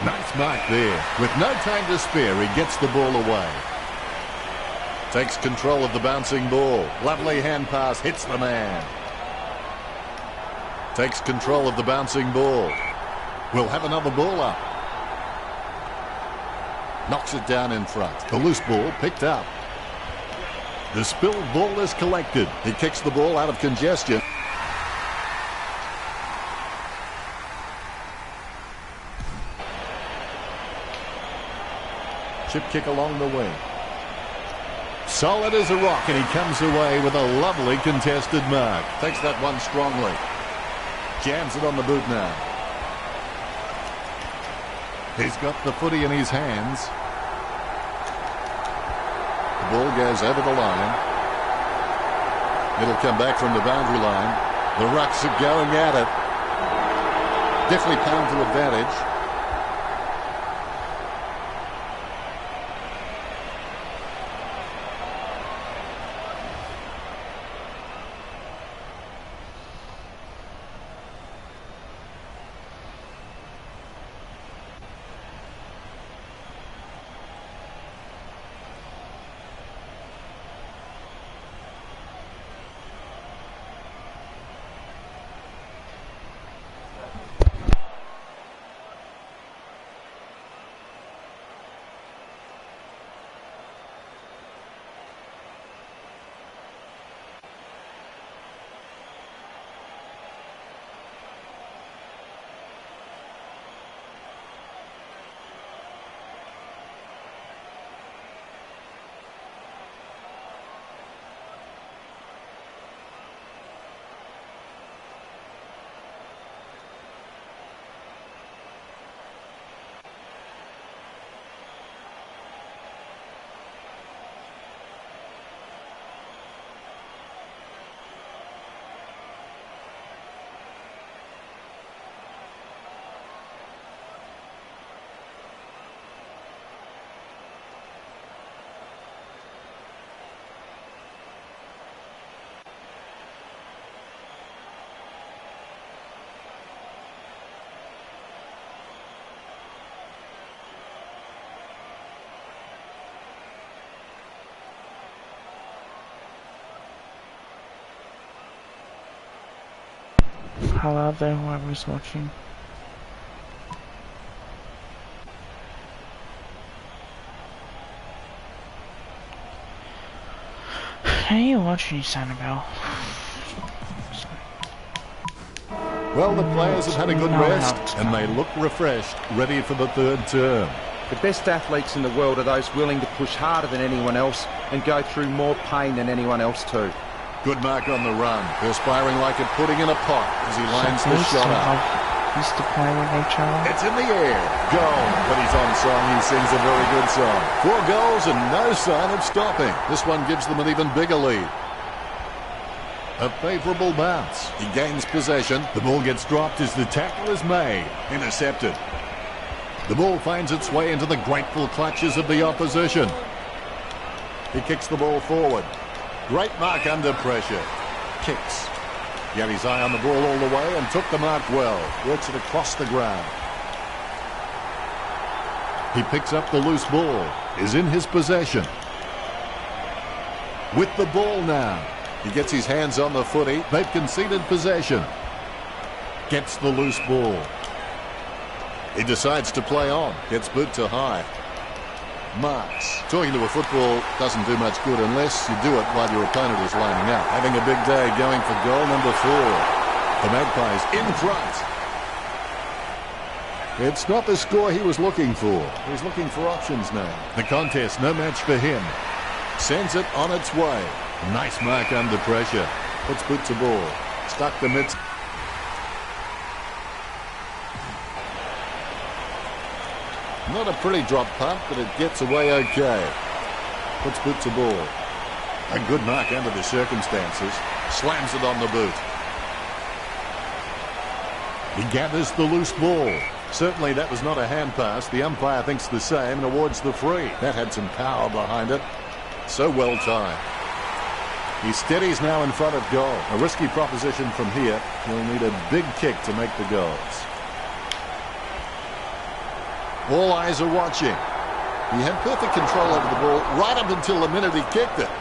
Nice mark there. With no time to spare, he gets the ball away. Takes control of the bouncing ball. Lovely hand pass, hits the man. Takes control of the bouncing ball. We'll have another ball up. Knocks it down in front. The loose ball picked up. The spilled ball is collected. He kicks the ball out of congestion. Chip kick along the wing. Solid as a rock, and he comes away with a lovely contested mark. Takes that one strongly. Jams it on the boot now. He's got the footy in his hands. The ball goes over the line. It'll come back from the boundary line. The Rucks are going at it. Definitely playing to advantage. Hello there, whoever's watching. Are you watching, Sanibel? Well, the players have had a good No rest help. and they look refreshed, ready for the third term. The best athletes in the world are those willing to push harder than anyone else and go through more pain than anyone else too. Good mark on the run, perspiring like a pudding in a pot as he lines the shot up. Used to play with each other. It's in the air. Goal. When he's on song, he sings a very good song. 4 goals and no sign of stopping. This one gives them an even bigger lead. A favourable bounce. He gains possession. The ball gets dropped as the tackle is made. Intercepted. The ball finds its way into the grateful clutches of the opposition. He kicks the ball forward. Great mark under pressure. Kicks. He had his eye on the ball all the way and took the mark well. Works it across the ground. He picks up the loose ball. Is in his possession. With the ball now. He gets his hands on the footy. They've conceded possession. Gets the loose ball. He decides to play on. Gets boot to high. Marks. Talking to a football doesn't do much good unless you do it while your opponent is lining up. Having a big day going for goal number 4. The Magpies in front. It's not the score he was looking for. He's looking for options now. The contest, no match for him. Sends it on its way. Nice mark under pressure. Puts boot to ball. Stuck the mitts. Not a pretty drop punt, but it gets away okay. Puts boot to ball. A good mark under the circumstances. Slams it on the boot. He gathers the loose ball. Certainly that was not a hand pass. The umpire thinks the same and awards the free. That had some power behind it. So well timed. He steadies now in front of goal. A risky proposition from here. He'll need a big kick to make the goals. All eyes are watching. He had perfect control over the ball right up until the minute he kicked it.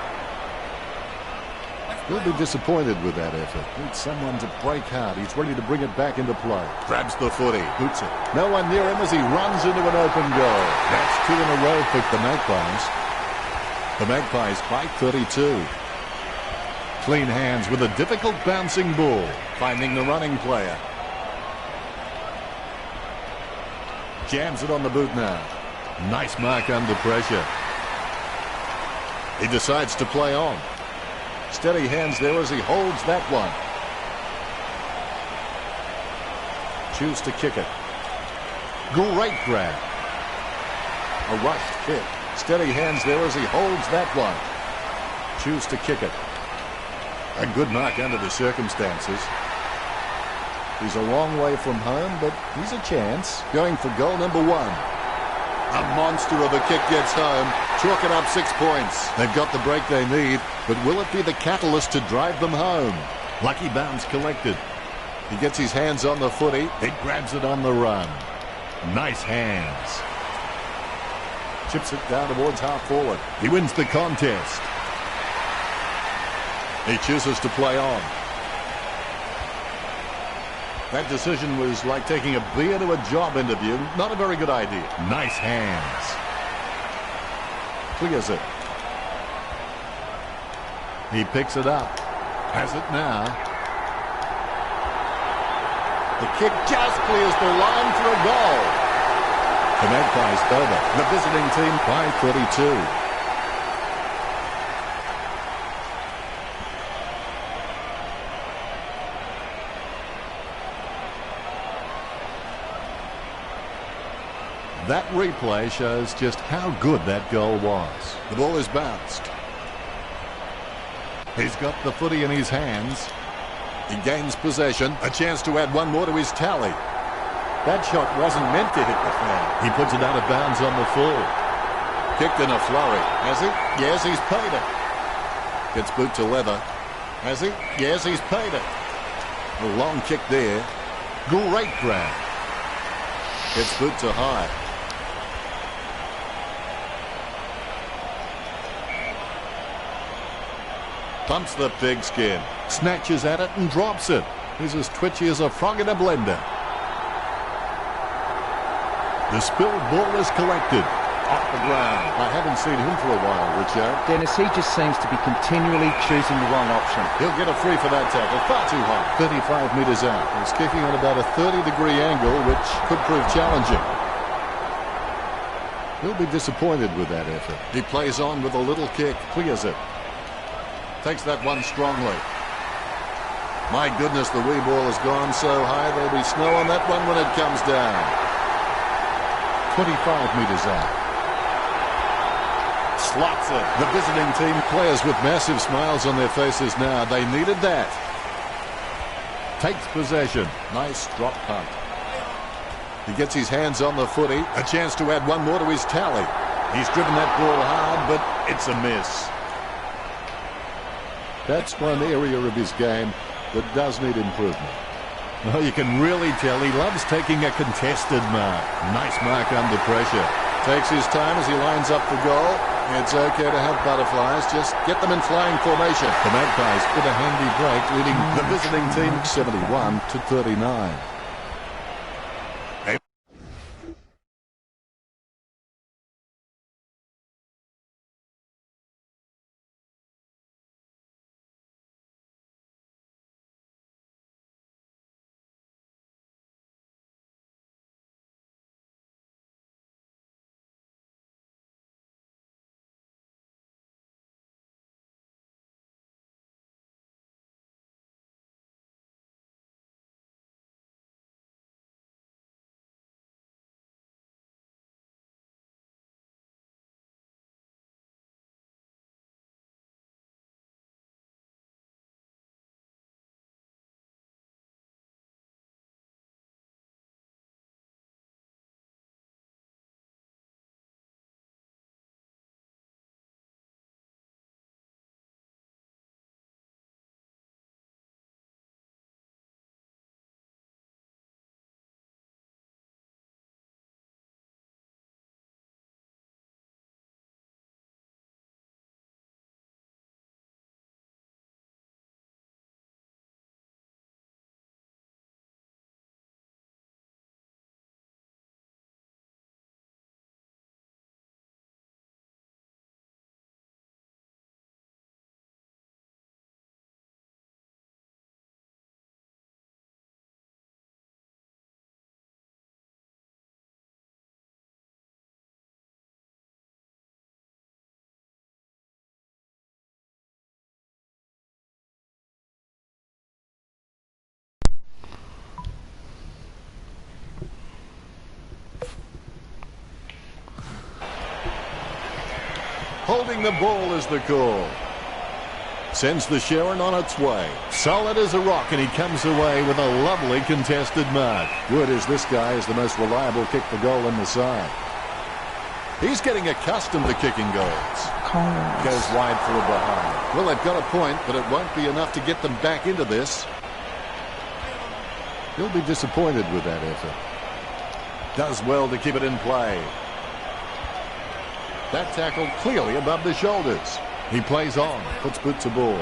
He'll be disappointed with that effort. Needs someone to break hard. He's ready to bring it back into play. Grabs the footy. Boots it. No one near him as he runs into an open goal. That's 2 in a row for the Magpies. The Magpies by 32. Clean hands with a difficult bouncing ball. Finding the running player. Jams it on the boot now. Nice mark under pressure. He decides to play on. Steady hands there as he holds that one. Choose to kick it. Great grab. A rushed kick. Steady hands there as he holds that one. Choose to kick it. A good mark under the circumstances. He's a long way from home, but he's a chance. Going for goal number 1. A monster of a kick gets home. Chalk it up 6 points. They've got the break they need, but will it be the catalyst to drive them home? Lucky bounce collected. He gets his hands on the footy. He grabs it on the run. Nice hands. Chips it down towards half forward. He wins the contest. He chooses to play on. That decision was like taking a beer to a job interview. Not a very good idea. Nice hands. Clears it. He picks it up. Has it now. The kick just clears the line for a goal. The Magpies over. The visiting team by 32. That replay shows just how good that goal was. The ball is bounced. He's got the footy in his hands. He gains possession. A chance to add one more to his tally. That shot wasn't meant to hit the fan. He puts it out of bounds on the full. Kicked in a flurry. Has he? Yes, he's paid it. Gets boot to leather. Has he? Yes, he's paid it. A long kick there. Great grab. Gets boot to high. Pumps the pigskin, snatches at it and drops it. He's as twitchy as a frog in a blender. The spilled ball is collected. off the ground. I haven't seen him for a while, Richard. Dennis, he just seems to be continually choosing the wrong option. He'll get a free for that tackle. Far too high. 35 metres out. He's kicking on about a 30-degree angle, which could prove challenging. He'll be disappointed with that effort. He plays on with a little kick. Clears it. Takes that one strongly. My goodness, the wee ball has gone so high there'll be snow on that one when it comes down. 25 metres out. Slots it. The visiting team players with massive smiles on their faces now. They needed that. Takes possession. Nice drop punt. He gets his hands on the footy. A chance to add one more to his tally. He's driven that ball hard, but it's a miss. That's one area of his game that does need improvement. Oh, you can really tell he loves taking a contested mark. Nice mark under pressure. Takes his time as he lines up the goal. It's okay to have butterflies. Just get them in flying formation. The Magpies with a handy break, leading the visiting team 71-39. Holding the ball is the call. Sends the Sharon on its way. Solid as a rock, and he comes away with a lovely contested mark. Word is this guy is the most reliable kick for goal in the side. He's getting accustomed to kicking goals. Collingwoods. Goes wide for a behind. Well, they've got a point, but it won't be enough to get them back into this. He'll be disappointed with that effort. Does well to keep it in play. That tackle clearly above the shoulders. He plays on, puts boot to ball.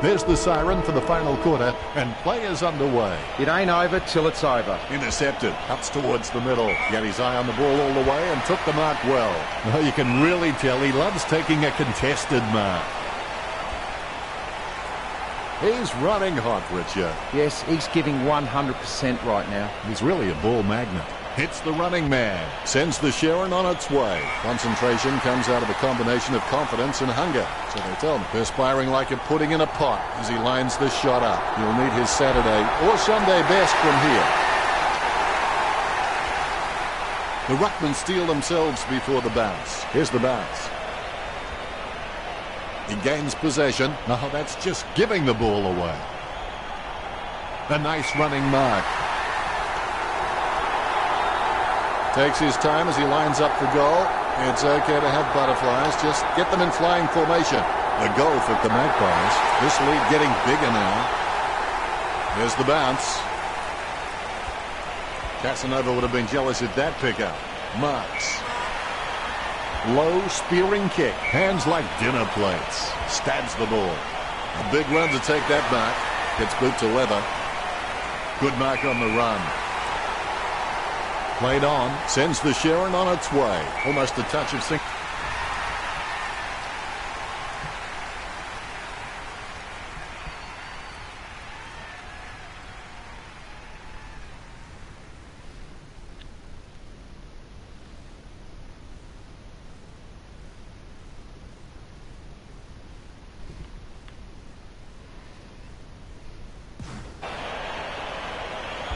There's the siren for the final quarter, and play is underway. It ain't over till it's over. Intercepted, cuts towards the middle. He had his eye on the ball all the way and took the mark well. Oh, you can really tell he loves taking a contested mark. He's running hot, Richard. Yes, he's giving 100% right now. He's really a ball magnet. Hits the running man. Sends the Sharon on its way. Concentration comes out of a combination of confidence and hunger. So they tell him. Perspiring like a pudding in a pot as he lines this shot up. He'll need his Saturday or Sunday best from here. The ruckmen steel themselves before the bounce. Here's the bounce. He gains possession. No, that's just giving the ball away. A nice running mark. Takes his time as he lines up for goal. It's okay to have butterflies. Just get them in flying formation. A goal for the Magpies. This lead getting bigger now. Here's the bounce. Casanova would have been jealous at that pickup. Marks. Low spearing kick. Hands like dinner plates. Stabs the ball. A big run to take that back. Gets boot to leather. Good mark on the run. Played on. Sends the Sharon on its way. Almost a touch of sink.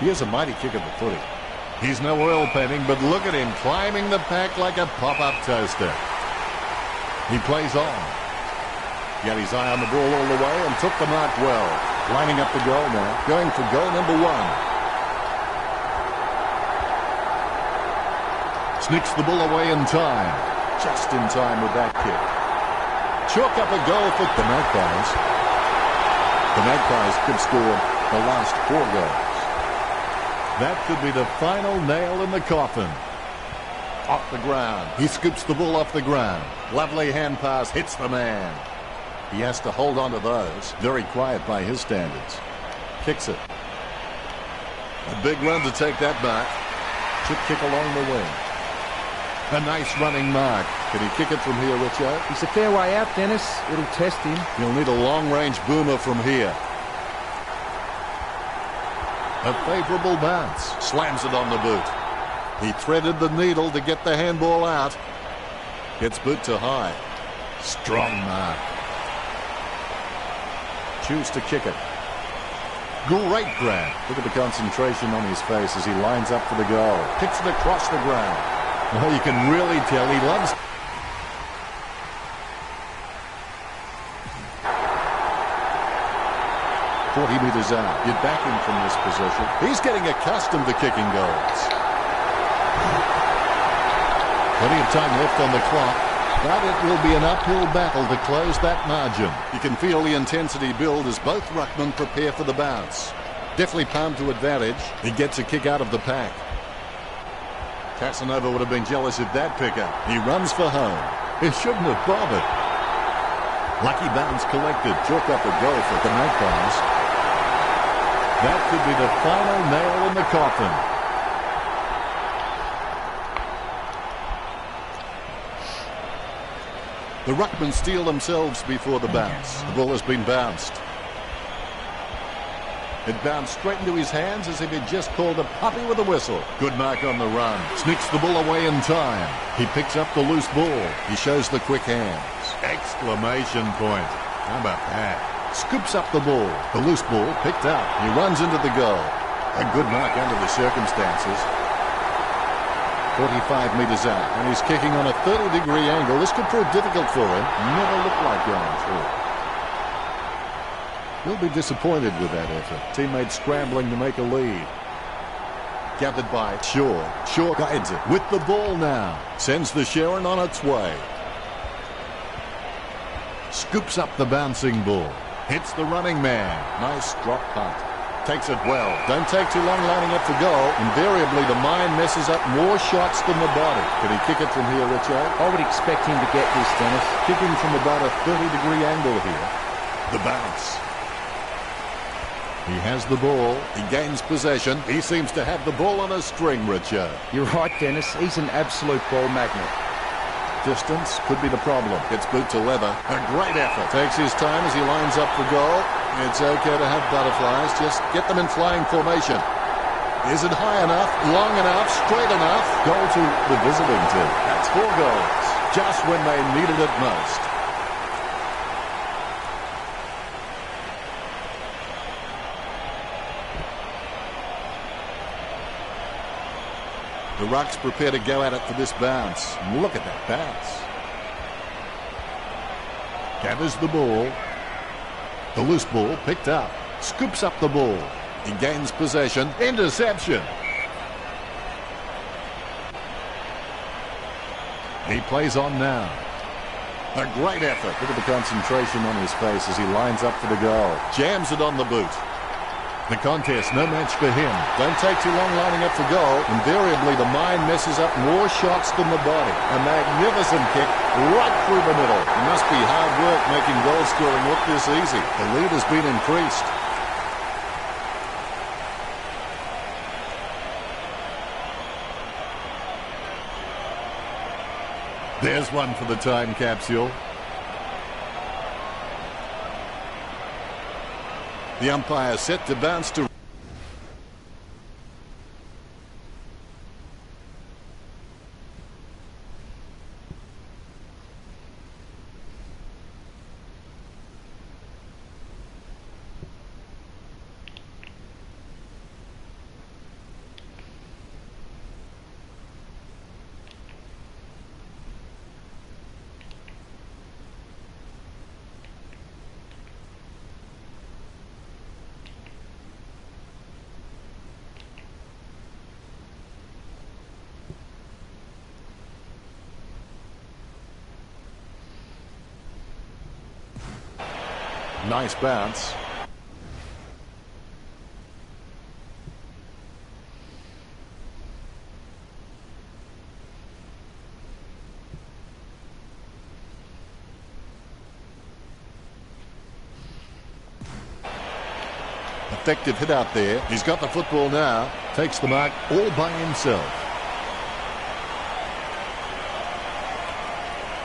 He has a mighty kick at the footy. He's no oil painting, but look at him climbing the pack like a pop-up toaster. He plays on. Got his eye on the ball all the way and took the mark well. Lining up the goal now. Going for goal number 1. Sneaks the ball away in time. Just in time with that kick. Chalk up a goal for the Magpies. The Magpies could score the last 4 goals. That could be the final nail in the coffin. Off the ground. He scoops the ball off the ground. Lovely hand pass. Hits the man. He has to hold on to those. Very quiet by his standards. Kicks it. A big run to take that back. Chip kick along the wing. A nice running mark. Can he kick it from here, Richo? He's a fair way out, Dennis. It'll test him. He'll need a long-range boomer from here. A favourable bounce. Slams it on the boot. He threaded the needle to get the handball out. Gets boot to high. Strong mark. Choose to kick it. Great grab. Look at the concentration on his face as he lines up for the goal. Kicks it across the ground. Well, you can really tell he loves 40 metres out. You'd back him from this position. He's getting accustomed to kicking goals. Plenty of time left on the clock, but it will be an uphill battle to close that margin. You can feel the intensity build as both ruckmen prepare for the bounce. Definitely palmed to advantage. He gets a kick out of the pack. Casanova would have been jealous of that pickup. He runs for home. He shouldn't have bothered. Lucky bounce collected. Chalk up a goal for the Magpies. That could be the final nail in the coffin. The ruckmen steel themselves before the bounce. The ball has been bounced. It bounced straight into his hands as if he'd just called a puppy with a whistle. Good mark on the run. Sneaks the ball away in time. He picks up the loose ball. He shows the quick hands. Exclamation point. How about that? Scoops up the ball. The loose ball picked up. He runs into the goal. A good mark under the circumstances. 45 metres out. And he's kicking on a 30-degree angle. This could prove difficult for him. Never looked like going through. He'll be disappointed with that effort. Teammates scrambling to make a lead. Gathered by Shaw. Shaw guides it with the ball now. Sends the Sharon on its way. Scoops up the bouncing ball. Hits the running man. Nice drop punt. Takes it well. Don't take too long lining up for goal. Invariably, the mind messes up more shots than the body. Can he kick it from here, Richard? I would expect him to get this, Dennis. Kicking from about a 30-degree angle here. The bounce. He has the ball. He gains possession. He seems to have the ball on a string, Richard. You're right, Dennis. He's an absolute ball magnet. Distance could be the problem. Gets boot to leather. A great effort. Takes his time as he lines up for goal. It's okay to have butterflies, just get them in flying formation. Is it high enough, long enough, straight enough? Goal to the visiting team. That's 4 goals, just when they needed it most. The Rucks prepare to go at it for this bounce. Look at that bounce. Gathers the ball. The loose ball picked up. Scoops up the ball. He gains possession. Interception. He plays on now. A great effort. Look at the concentration on his face as he lines up for the goal. Jams it on the boot. The contest, no match for him. Don't take too long lining up for goal. Invariably, the mind messes up more shots than the body. A magnificent kick right through the middle. It must be hard work making goal scoring look this easy. The lead has been increased. There's one for the time capsule. The umpire set to bounce to... Nice bounce. Effective hit out there. He's got the football now. Takes the mark all by himself.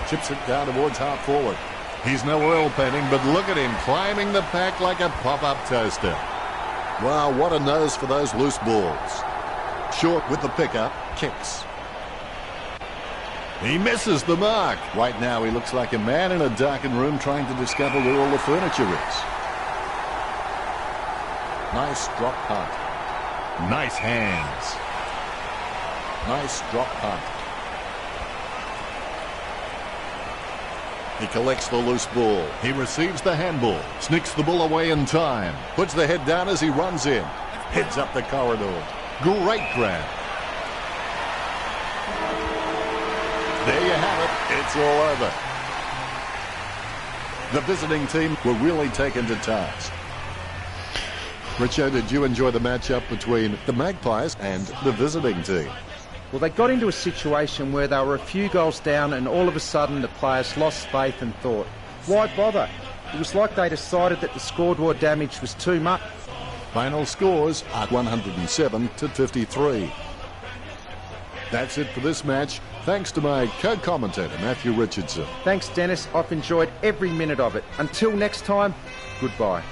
Chips it down towards half forward. He's no oil painting, but look at him climbing the pack like a pop-up toaster. Wow, what a nose for those loose balls. Short with the pickup, kicks. He misses the mark. Right now he looks like a man in a darkened room trying to discover where all the furniture is. Nice drop punt. Nice hands. Nice drop punt. He collects the loose ball. He receives the handball. Sneaks the ball away in time. Puts the head down as he runs in. Heads up the corridor. Great grab. There you have it. It's all over. The visiting team were really taken to task. Richo, did you enjoy the matchup between the Magpies and the visiting team? Well, they got into a situation where they were a few goals down and all of a sudden the players lost faith and thought, why bother? It was like they decided that the scoreboard damage was too much. Final scores are 107-53. That's it for this match. Thanks to my co-commentator, Matthew Richardson. Thanks, Dennis. I've enjoyed every minute of it. Until next time, goodbye.